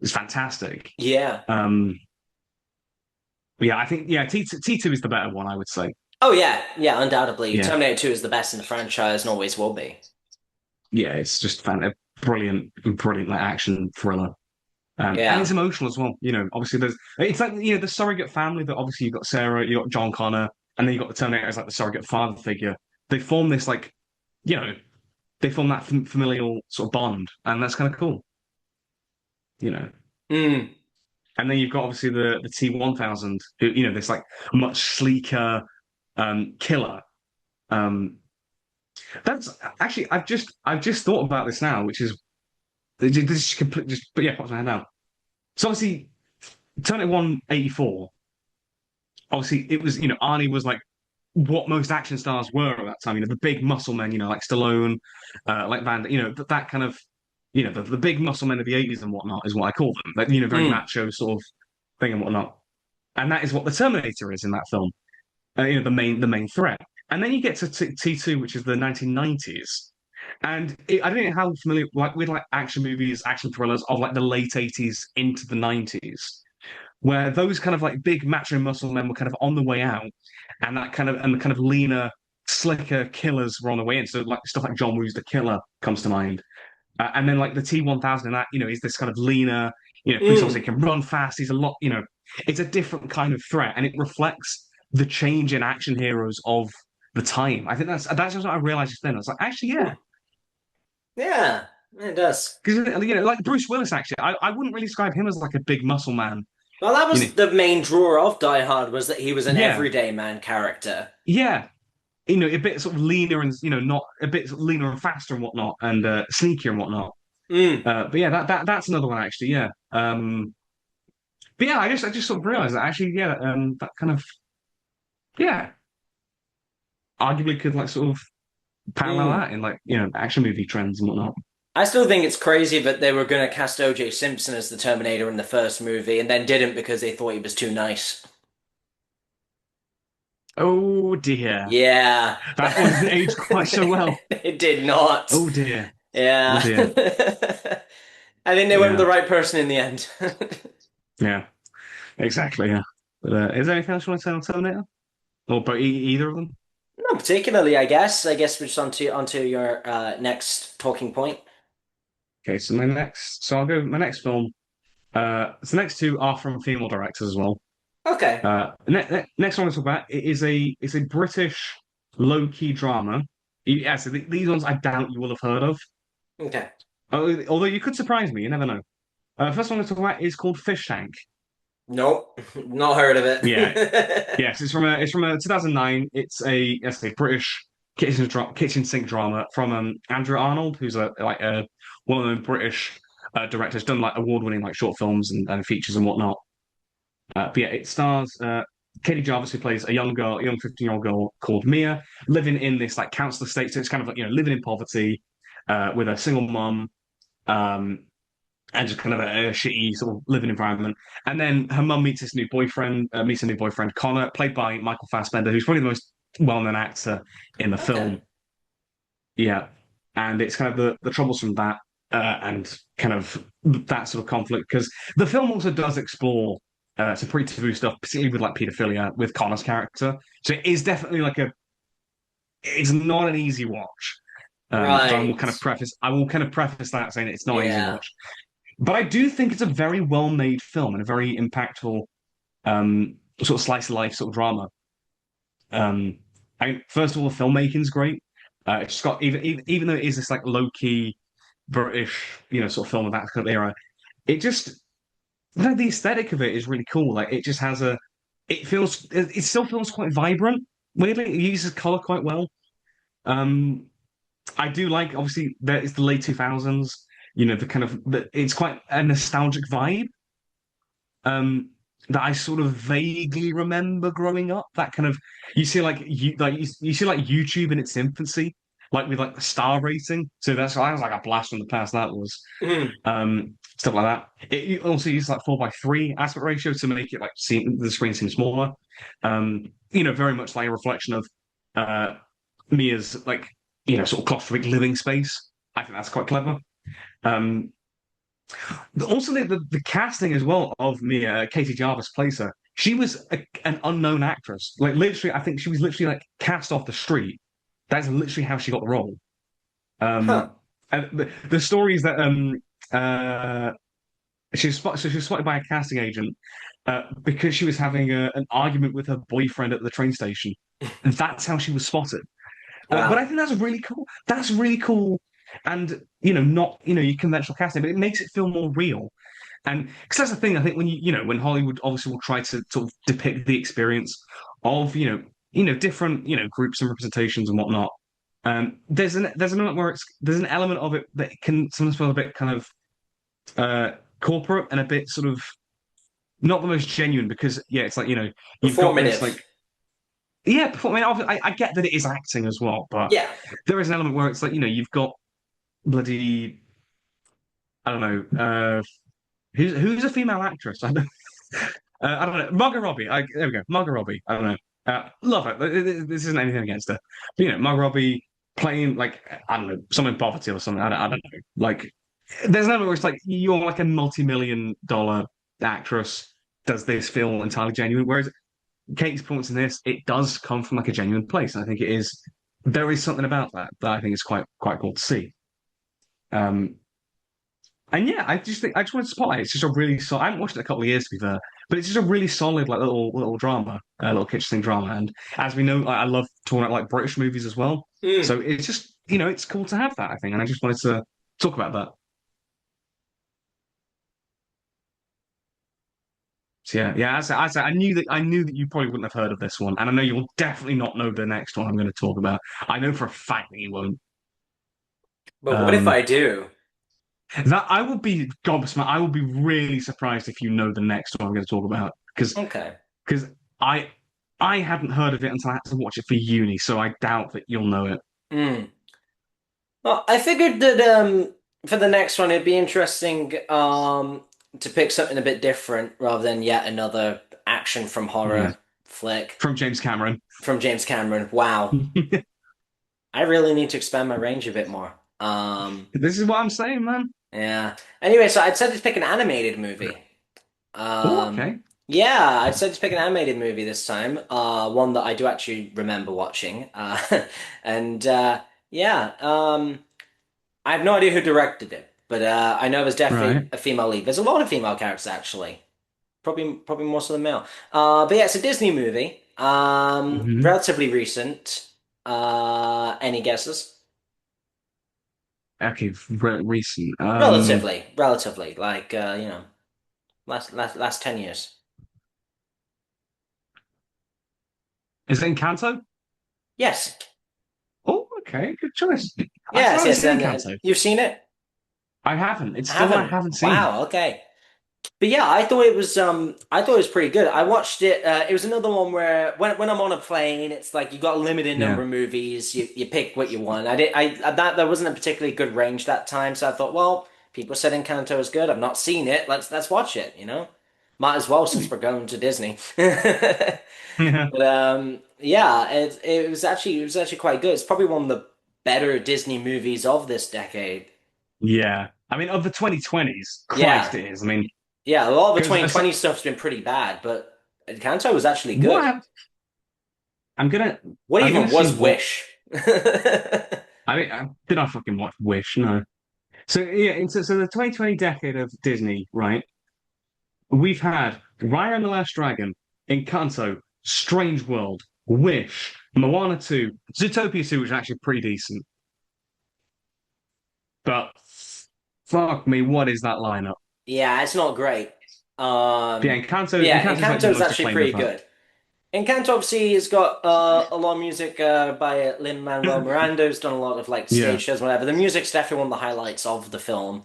is fantastic. yeah. Um, yeah, I think yeah, T2 is the better one, I would say. Oh yeah, yeah, undoubtedly. Yeah, Terminator 2 is the best in the franchise and always will be. yeah, it's just a brilliant like action thriller. And it's Yeah. emotional as well. Obviously it's like the surrogate family that obviously you've got Sarah, you've got John Connor, and then you've got the Terminator as like the surrogate father figure. They form this like, you know, they form that familial sort of bond, and that's kind of cool. You know. Mm, And then you've got obviously the T-1000, who this like much sleeker killer. Um, that's actually I've just thought about this now, which is this is complete just but yeah, pops my head now. So obviously, Turn It 184. Obviously, it was Arnie was like what most action stars were at that time. The big muscle men, like Stallone, like Van, that kind of the big muscle men of the 80s and whatnot is what I call them. Like very mm, macho sort of thing and whatnot. And that is what the Terminator is in that film. The main threat. And then you get to T2, which is the 1990s. And I don't know how familiar like with like action movies, action thrillers of like the late 80s into the 90s, where those kind of like big macho muscle men were kind of on the way out, and the kind of leaner, slicker killers were on the way in. So like stuff like John Woo's The Killer comes to mind, and then like the T-1000 and that is this kind of leaner, police officer mm. can run fast. He's a lot, it's a different kind of threat, and it reflects the change in action heroes of the time. I think that's just what I realized just then. I was like, actually, Hmm. yeah, Yeah, it does. because like Bruce Willis, actually, I wouldn't really describe him as like a big muscle man. Well, that You know, was the main draw of Die Hard was that he was an yeah, everyday man character. yeah, a bit sort of leaner and not a bit sort of leaner and faster and whatnot, and sneakier and whatnot. Mm, But yeah, that's another one actually. Yeah. But yeah, I just sort of realized that actually, yeah, that kind of yeah, arguably could like sort of parallel mm. that in like action movie trends and whatnot. I still think it's crazy that they were going to cast O.J. Simpson as the Terminator in the first movie and then didn't because they thought he was too nice. Oh dear, Yeah, that one didn't age quite so well. it did not. Oh dear, oh Yeah. dear, I think they went with the yeah, right person in the end. yeah, exactly, yeah. But is there anything else you want to say on Terminator or about either of them? Not particularly, I guess. I guess we're just onto your next talking point. Okay, so I'll go my next film. So the next two are from female directors as well. Okay. Next one I want to talk about is a British low-key drama. Yeah, so these ones I doubt you will have heard of. Okay. Although you could surprise me, you never know. First one I want to talk about is called Fish Tank. Nope. Not heard of Yeah, it. yes, it's from 2009. It's a British kitchen sink drama from Andrew Arnold, who's a well-known British director. Has done like award-winning like short films and features and whatnot. But yeah, it stars Katie Jarvis, who plays a young girl, a young 15-year-old girl called Mia, living in this like council estate. So it's kind of like, living in poverty with a single mom, um, and just kind of a shitty sort of living environment. And then her mum meets a new boyfriend, Connor, played by Michael Fassbender, who's probably the most well-known actor in the Okay. film. Yeah. And it's kind of the troubles from that and kind of that sort of conflict because the film also does explore some pretty taboo stuff, particularly with like paedophilia with Connor's character. So it is definitely it's not an easy watch. So Right. I will kind of preface that saying it's not an easy Yeah. watch. But I do think it's a very well-made film and a very impactful sort of slice of life sort of drama. Um, first of all, the filmmaking's great. It's just got even though it is this like low-key British, sort of film of that kind of era, it just the aesthetic of it is really cool. Like it just has it still feels quite vibrant. Weirdly, it uses color quite well. Um, I do like obviously that it's the late 2000s. It's quite a nostalgic vibe. Um, that I sort of vaguely remember growing up. That kind of you see like YouTube in its infancy, like with like the star rating. So that was like a blast from the past. That was Mhm. stuff like that. You also use like 4:3 aspect ratio to make it like seem the screen seem smaller. Very much like a reflection of uh Mia's like sort of claustrophobic living space. I think that's quite clever. Um, Also, the casting as well of Mia, Katie Jarvis plays her. She was an unknown actress. Like literally, I think she was literally like cast off the street. That's literally how she got the role. Huh. Um, and the story is that she was spotted by a casting agent because she was having an argument with her boyfriend at the train station. And that's how she was spotted. But I Wow. think that's really cool. That's really cool. And not your conventional casting, but it makes it feel more real. And because that's the thing, I think when Hollywood obviously will try to sort of depict the experience of different groups and representations and whatnot. There's an element where there's an element of it that can sometimes feel a bit kind of corporate and a bit sort of not the most genuine because yeah, it's like you've got this Performative. like yeah. I get that it is acting as well, but Yeah. there is an element where it's like you've got bloody I don't know who's a female actress. I don't know. Margot Robbie. There we go. Margot Robbie. I don't know. Love her. This isn't anything against her. But, Margot Robbie playing like I don't know, someone in poverty or something. I don't know. Like, there's an element where it's like you're like a multi-million-dollar actress. Does this feel entirely genuine? Whereas Kate's performance in this, it does come from like a genuine place. And I think it is. There is something about that I think is quite cool to see. Um, and yeah, I just wanted to spotlight. It's just a really I haven't watched it in a couple of years to be fair, but it's just a really solid like little drama, little kitchen sink drama. And as we know, I love talking about like British movies as well. Mm. So it's just it's cool to have that I think, and I just wanted to talk about that. So yeah. I knew that you probably wouldn't have heard of this one, and I know you'll definitely not know the next one I'm going to talk about. I know for a fact that you won't. But what if I Um, do? that I will be gobsmacked. I will be really surprised if you know the next one I'm going to talk about Okay. because I I hadn't heard of it until I had to watch it for uni, so I doubt that you'll know it. Mm. Well, I figured that for the next one it'd be interesting to pick something a bit different rather than yet another action from Mm. horror flick From James Cameron. from James Cameron. Wow. I really need to expand my range a bit more. This is what I'm saying, man. Yeah. Anyway, so I'd said to pick an animated movie. Oh, Um, okay. yeah, I'd said to pick an animated movie this time. One that I do actually remember watching. And yeah, I have no idea who directed it, but I know there's definitely Right. a female lead. There's a lot of female characters actually. probably more so than male. But yeah, it's a Disney movie. Hmm. Relatively recent. Any guesses? Okay, recent. Relatively, like last 10 years. Is it Encanto? Yes, Oh, okay, good choice. I still yes, haven't yes, seen and Encanto. you've seen it? I haven't. It's I still one I haven't. haven't seen. Wow, okay. But yeah, I thought it was pretty good. I watched it. It was another one where when I'm on a plane, it's like you got a limited number Yeah. of movies. You pick what you want. That there wasn't a particularly good range that time, so I thought, well, people said Encanto is good. I've not seen it. Let's watch it. Might as well since we're going to Disney. Yeah. But yeah, it was actually quite good. It's probably one of the better Disney movies of this decade. Yeah. I mean, of the 2020s, Christ, Yeah, it is. I mean, yeah. A lot of the because 2020 stuff's been pretty bad, but Encanto was actually what good. I, I'm gonna What I'm gonna even see was what Wish? I mean. Did I fucking watch Wish? No. So yeah, so the 2020 decade of Disney, right? We've had Raya and the Last Dragon, Encanto, Strange World, Wish, Moana 2, Zootopia 2, which is actually pretty decent. But fuck me, what is that lineup? Yeah, it's not great. Yeah, Yeah, Encanto's like the Encanto's most actually acclaimed of pretty that. good. Encanto obviously has got a lot of music by Lin-Manuel Miranda, who's done a lot of like stage Yeah. shows, whatever. The music's definitely one of the highlights of the film.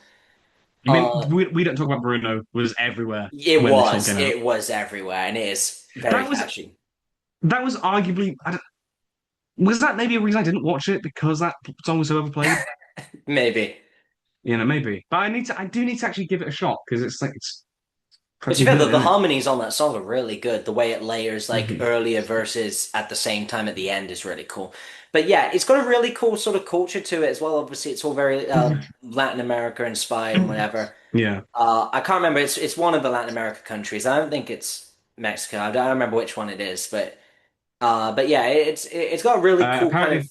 I mean, Uh, we don't talk about Bruno was everywhere it when this film was, came out. it was everywhere, and it is very That was catchy. that was arguably was that maybe a reason I didn't watch it because that song was so overplayed? Maybe. You know, maybe. But I do need to actually give it a shot because it's But to fucking be fair, good, the isn't it? harmonies on that song are really good. The way it layers like Hmm. earlier verses at the same time at the end is really cool. But yeah, it's got a really cool sort of culture to it as well. Obviously, it's all very Latin America inspired and whatever. Yeah. I can't remember. It's one of the Latin America countries. I don't think it's Mexico. I don't remember which one it is, but yeah, it's got a really cool kind of Apparently,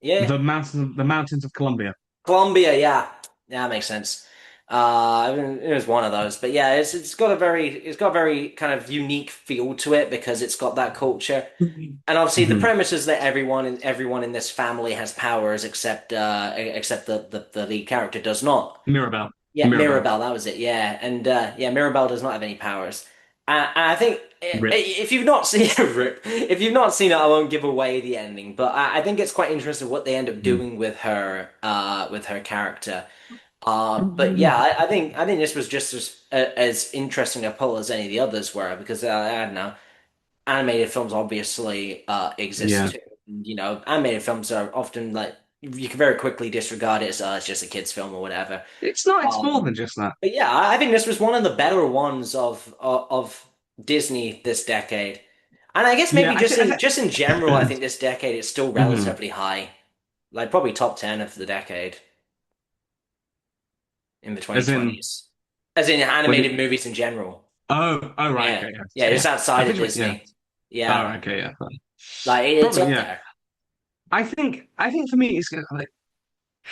yeah. the mountains of Colombia. Colombia, yeah, yeah, that makes sense. I mean, it was one of those, but yeah, it's got a very kind of unique feel to it because it's got that culture, and obviously the Hmm. premise is that everyone in this family has powers except the lead character does not. Mirabelle. Yeah, Mirabelle. Mirabelle, that was it. Yeah, and yeah, Mirabelle does not have any powers. And I think Rip. if you've not seen if you've not seen it, I won't give away the ending. But I think it's quite interesting what they end up Mhm. doing with her character. But yeah, I think this was just as interesting a pull as any of the others were because I don't know, animated films obviously exist Yeah. too. Animated films are often like you can very quickly disregard it as it's just a kid's film or whatever. It's not, it's more Um, than just that. but yeah, I think this was one of the better ones of Disney this decade. And I guess Yeah, maybe I just think, in general, I think this decade is still Mhm. relatively high. Like probably top 10 of the decade in the As in, 2020s. As in what do animated you, movies in general. right, Yeah. okay, yeah, Yeah, yeah. just I outside of think, yeah. Disney. Oh, Yeah. right, okay, yeah. Fine. Like it's Probably, up yeah. there. I think for me, it's like,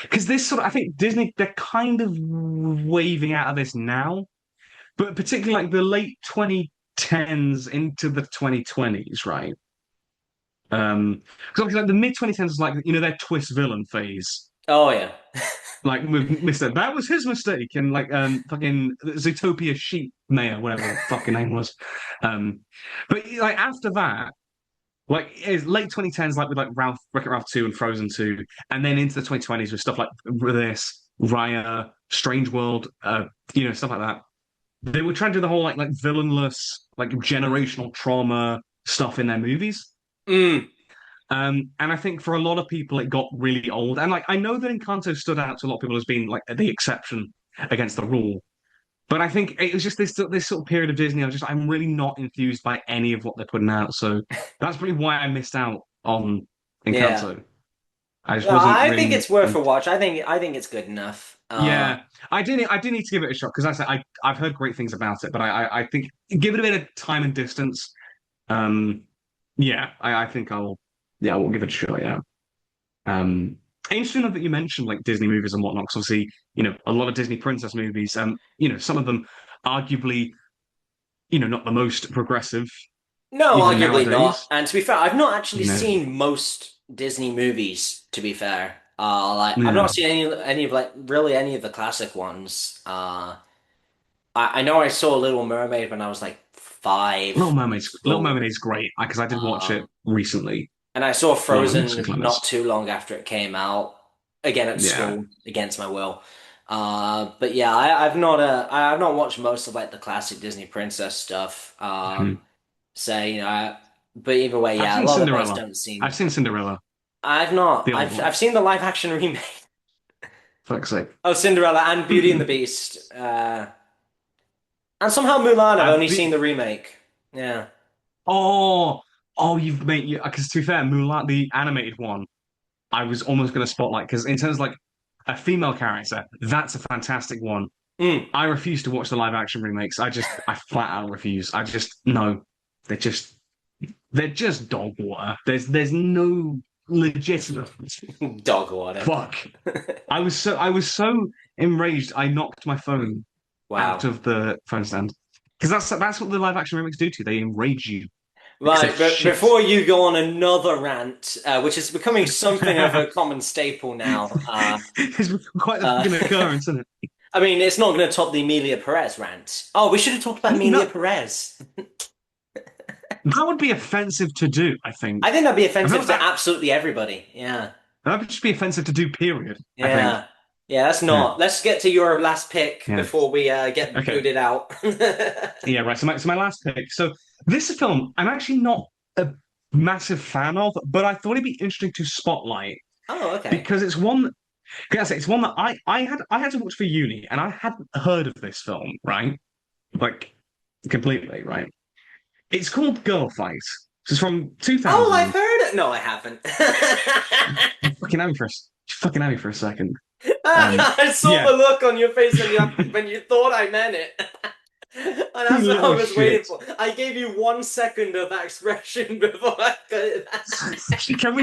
because this sort of, I think Disney, they're kind of waving out of this now, but particularly like the late 2010s into the 2020s, right? Because like the mid 2010s is like, their twist villain phase. Oh yeah. Like with Mr. That was his mistake, and like fucking Zootopia Sheep Mayor, whatever the fucking name was. Um, but like after that, like it's late 2010s, like with like Wreck-It Ralph 2 and Frozen 2, and then into the 2020s with stuff like this, Raya, Strange World, stuff like that. They were trying to do the whole like villainless, like generational trauma stuff in their movies. Mm, And I think for a lot of people, it got really old. And like, I know that Encanto stood out to a lot of people as being like the exception against the rule. But I think it was just this sort of period of Disney. I'm really not enthused by any of what they're putting out. So that's probably why I missed out on yeah. Encanto. I just No, wasn't I think really. it's worth a watch. I think it's good enough. Yeah, I do need to give it a shot because I've heard great things about it. But I think give it a bit of time and distance. Um, yeah, I think I will give it a shot. Yeah. Um, Interesting enough that you mentioned like Disney movies and whatnot, because obviously, a lot of Disney princess movies, some of them arguably not the most progressive No, even arguably not. nowadays. And to be fair, I've not actually No, seen most Disney movies, to be fair. Like I've yeah, not seen any of like really any of the classic ones. I know I saw Little Mermaid when I was like in Little school. Mermaid is great because I did watch it Um, recently. and I saw Well, I watched it, Frozen not Clemens. too long after it came out, again at Yeah. school, against my will. But yeah, I've not watched most of like the classic Disney princess stuff. Mhm. So but either way, I've yeah, a seen lot of the rest Cinderella. don't I've seem. seen Cinderella, I've not. the old one. I've seen the live action remake. Fuck's sake. Oh, Cinderella and Beauty and the Beast. And somehow Mulan. I've only seen The the remake. Yeah. oh oh you've made you because to be fair, Mulan the animated one, I was almost going to spotlight because in terms of like a female character, that's a fantastic one. Mm. I refuse to watch the live action remakes. I flat out refuse. I just no, they're just they're just dog water. There's no legitimate Dog water. fuck. I was so enraged. I knocked my phone out Wow. of the phone stand because that's what the live action remakes do to you. They enrage you because they're Right, but shit. before you go on another rant, which is becoming something of a common staple now, It's quite a uh, fucking occurrence, isn't it? I mean, it's not going to top the Emilia Perez rant. Oh, we should have talked about Emilia No, Perez. that would be offensive to do. I think. I think that'd be I offensive feel to that absolutely everybody. Yeah. that would just be offensive to do. Period. I think. Yeah. Yeah, that's Yeah. not. Let's get to your last pick Yeah. before we get Okay. booted out. Yeah. Right. So my last pick. So this film, I'm actually not a massive fan of, but I thought it'd be interesting to spotlight Oh, okay. because it's one. Because it's one that I had to watch for uni, and I hadn't heard of this film. Right. Like completely. Right. It's called Girl Fight. It's from Oh, I've 2000. heard it. No, I haven't. Fucking at me for a second. I saw Yeah, the look on your face when you thought I meant it. And you that's what I little was waiting shit. for. I gave you 1 second of that expression before I could. Can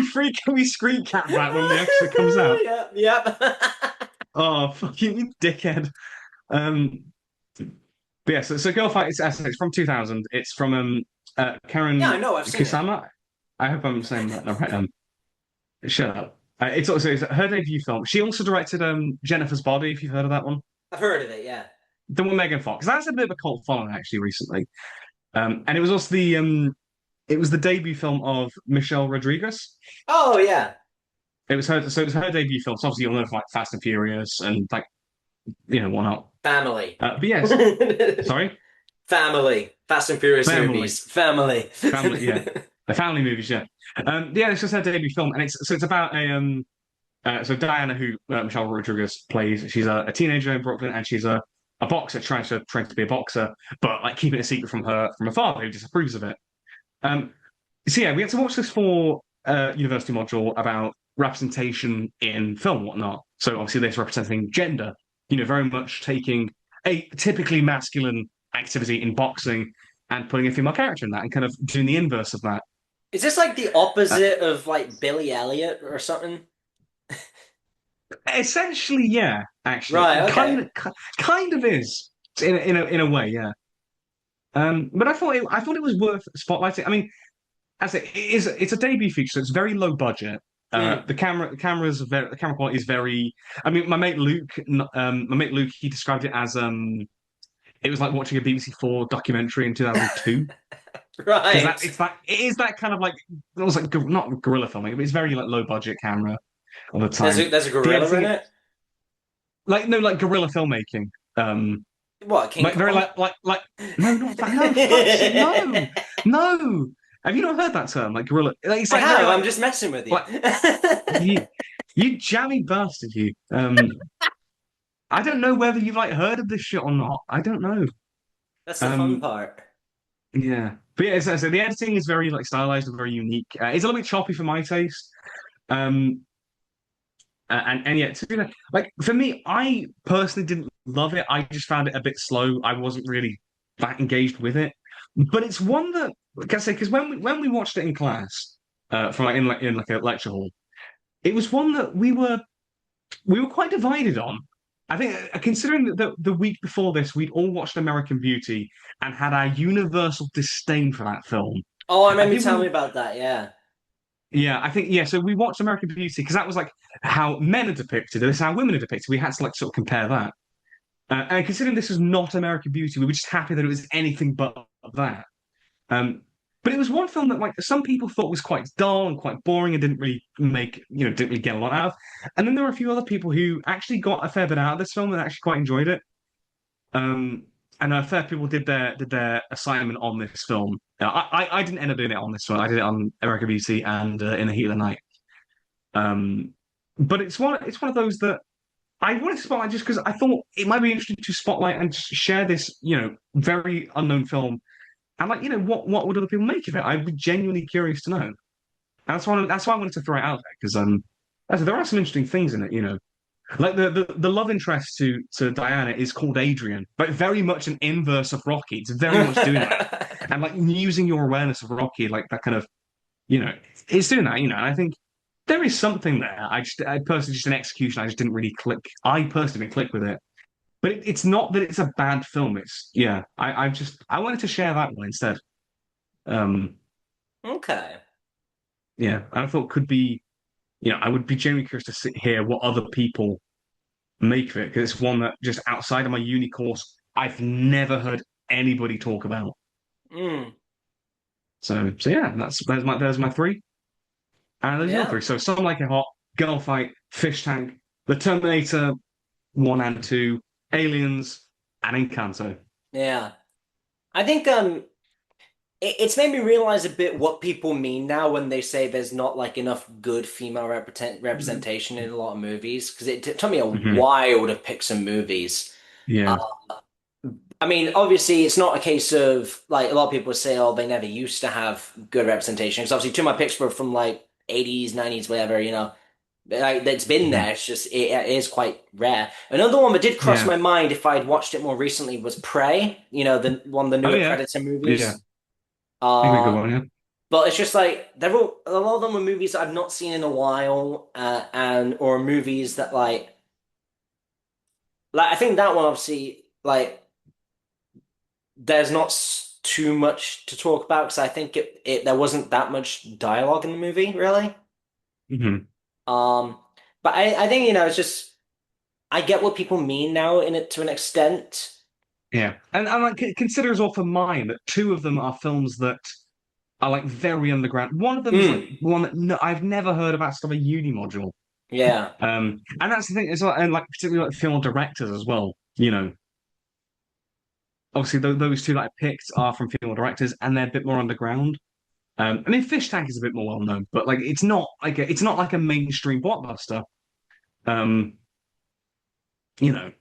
we screen cap that when the extra comes out? Yeah, yep. Oh, fucking you dickhead. Um, but yeah, so Girl Fight is as I say, it's from 2000. It's from Yeah, I Karen know. I've seen it. Kusama. I hope I'm saying that right. Shut up. It's her debut film. She also directed Jennifer's Body, if you've heard of that one. I've heard of it. Yeah. The one with Megan Fox. That's a bit of a cult following actually recently. And it was also the debut film of Michelle Rodriguez. Oh yeah. It was her debut film. So obviously you'll know for like Fast and Furious and like whatnot. Family. But yes, sorry, Family. Fast and Furious family, movies. Family. family, yeah, the family movies, yeah. Yeah, it's just her debut film, and it's about so Diana, who Michelle Rodriguez plays, she's a teenager in Brooklyn, and she's a boxer trying to be a boxer, but like keeping it a secret from her father, who disapproves of it. Um, so yeah, we had to watch this for university module about representation in film, and whatnot. So obviously, this representing gender, very much taking a typically masculine activity in boxing and putting a female character in that, and kind of doing the inverse of that. Is this like the Uh, opposite of like Billy Elliot or something? Essentially, yeah, actually, Right, okay. kind of is in a way, yeah. But I thought it was worth spotlighting. I mean, it's a debut feature, so it's very low budget. Mm. The camera quality is very. I mean, my mate Luke, he described it as it was like watching a BBC Four documentary in 2002 because Right. it is that kind of like it was like not guerrilla filming, but it's very like low budget camera all the time. There's a The gorilla in editing, it. like no, like guerrilla filmmaking. What, King Like very Kong? like no, not that. No, fuck's sake, no, no. Have you not heard that term? Like guerrilla. Like, it's I like very have. I'm like just messing with you. like you, you jammy bastard, you. I don't know whether you've like heard of this shit or not. I don't know. That's the fun Um, part. yeah, but yeah, so the editing is very like stylized and very unique. It's a little bit choppy for my taste. Um, and yet, to be like for me, I personally didn't love it. I just found it a bit slow. I wasn't really that engaged with it. But it's one that, like I say, because when we watched it in class, from like in like a lecture hall, it was one that we were quite divided on. I think considering that the week before this, we'd all watched American Beauty and had our universal disdain for that film. Oh, I I remember you think telling me about that. Yeah. yeah, I think, yeah. So we watched American Beauty because that was like how men are depicted, and this is how women are depicted. We had to like sort of compare that. And considering this was not American Beauty, we were just happy that it was anything but that. Um, but it was one film that like some people thought was quite dull and quite boring and didn't really make, didn't really get a lot out of. And then there were a few other people who actually got a fair bit out of this film and actually quite enjoyed it. Um, and a fair people did their assignment on this film. I didn't end up doing it on this one. I did it on American Beauty and In the Heat of the Night. Um, but it's one of those that I wanted to spotlight just because I thought it might be interesting to spotlight and just share this, very unknown film. And like, what would other people make of it? I'd be genuinely curious to know. And that's why I wanted to throw it out there because as I said, there are some interesting things in it. Like the love interest to Diana is called Adrian, but very much an inverse of Rocky. It's very much doing that. And like using your awareness of Rocky, like that kind of, you know, it's doing that, and I think there is something there. I personally just an execution. I just didn't really click. I personally didn't click with it. But it's not that it's a bad film. It's yeah. I wanted to share that one instead. Um, Okay. yeah, I thought could be, I would be genuinely curious to hear what other people make of it because it's one that just outside of my uni course, I've never heard anybody talk about. Mm. So yeah, there's my three, and there's your Yeah. three. So Some Like It Hot, Girl Fight, Fish Tank, The Terminator 1 and 2, Aliens, and Encanto. Yeah. I think it's made me realize a bit what people mean now when they say there's not like enough good female representation in a lot of movies because it took me a Hmm. while to pick some movies. Uh, Yeah, I mean, obviously, it's not a case of like a lot of people say, oh, they never used to have good representation. Because obviously, two of my picks were from like 80s, 90s, whatever, like that's been hmm, there. It's just it is quite rare. Another one that did cross yeah. my mind if I'd watched it more recently was Prey, the one of the Oh newer yeah, Predator yeah. movies. Think we Uh, good one, yeah. but it's just like they're all a lot of them are movies I've not seen in a while, and or movies that like I think that one obviously like there's not too much to talk about because I think it there wasn't that much dialogue in the movie really. Hmm. Um, but I think it's just I get what people mean now in it to an extent. Yeah, and like consider as well for mine that two of them are films that are like very underground. One of them is like Mm, one that no, I've never heard about stuff a uni module. yeah, And that's the thing as well, and like particularly like film directors as well. Obviously those two that I picked are from film directors, and they're a bit more underground. I mean, Fish Tank is a bit more well known, but like it's not like a mainstream blockbuster. Um, you know,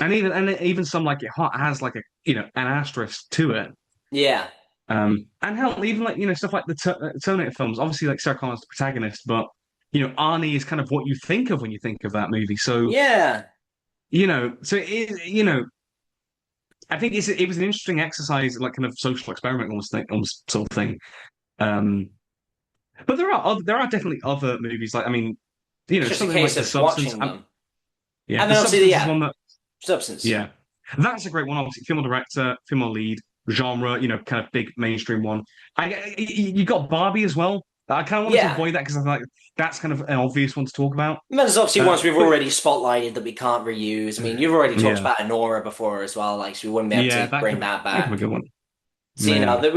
and even some like it has like an asterisk to it. yeah, And hell, even like stuff like the Terminator films. Obviously, like Sarah Connor's the protagonist, but Arnie is kind of what you think of when you think of that movie. So yeah, I think it was an interesting exercise, like kind of social experiment almost sort of thing. Um, but there are definitely other movies like I mean, it's just a something case like The of Substance. watching them, Yeah, and The then obviously Substance is yeah, one that substance. yeah, that's a great one. Obviously, female director, female lead, genre, kind of big mainstream one. You got Barbie as well. I kind of wanted to Yeah. avoid that because I feel like that's kind of an obvious one to talk about. There's obviously ones we've But already spotlighted that we can't reuse. I mean, you've already talked yeah, about Anora before as well, like so we wouldn't be able yeah, to that bring could that that could be a back. good one. So Yeah, that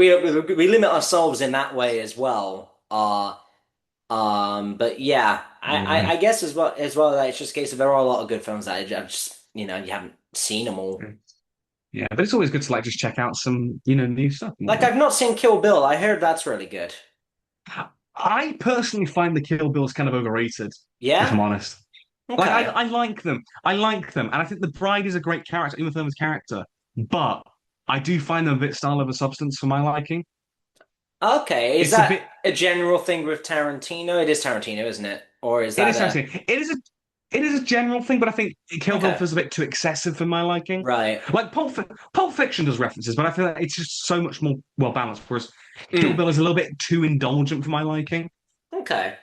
we limit ourselves in that way as well. But yeah, yeah, I guess as well like, it's just a case of there are a lot of good films that I just you haven't seen them all. yeah. But it's always good to like just check out some new stuff and Like whatnot. I've not seen Kill Bill. I heard that's really good. I personally find the Kill Bills kind of overrated, if I'm Yeah? honest. Like Okay. I like them. I like them. And I think the bride is a great character, Uma Thurman's character. But I do find them a bit style over substance for my liking. Okay. Is It's a that bit a general thing with Tarantino? It is Tarantino, isn't it? Or is it that is a actually it is a general thing, but I think Kill Bill okay. feels a bit too excessive for my liking. Right. Like Pulp Fiction does references, but I feel like it's just so much more well balanced. Whereas Kill Mm. Bill is a little bit too indulgent for my liking. Okay.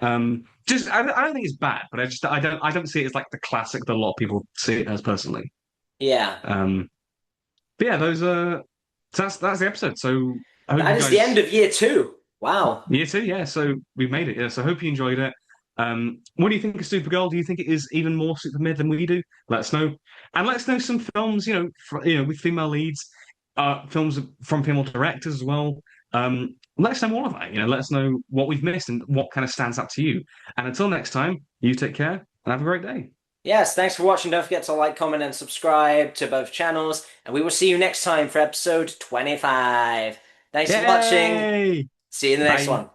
Just I don't think it's bad, but I don't see it as like the classic that a lot of people see it as personally. Yeah. Um, but yeah, those are so that's the episode. So I hope you That is the end guys of year two. Wow. year two, yeah. So we made it. Yeah. So I hope you enjoyed it. What do you think of Supergirl? Do you think it is even more super mid than we do? Let us know, and let us know some films. With female leads, films from female directors as well. Let us know all of that. Let us know what we've missed and what kind of stands out to you. And until next time, you take care and have a great day. Yes, thanks for watching. Don't forget to like, comment, and subscribe to both channels, and we will see you next time for episode 25. Thanks for watching. Yay! See you in the next Bye. one.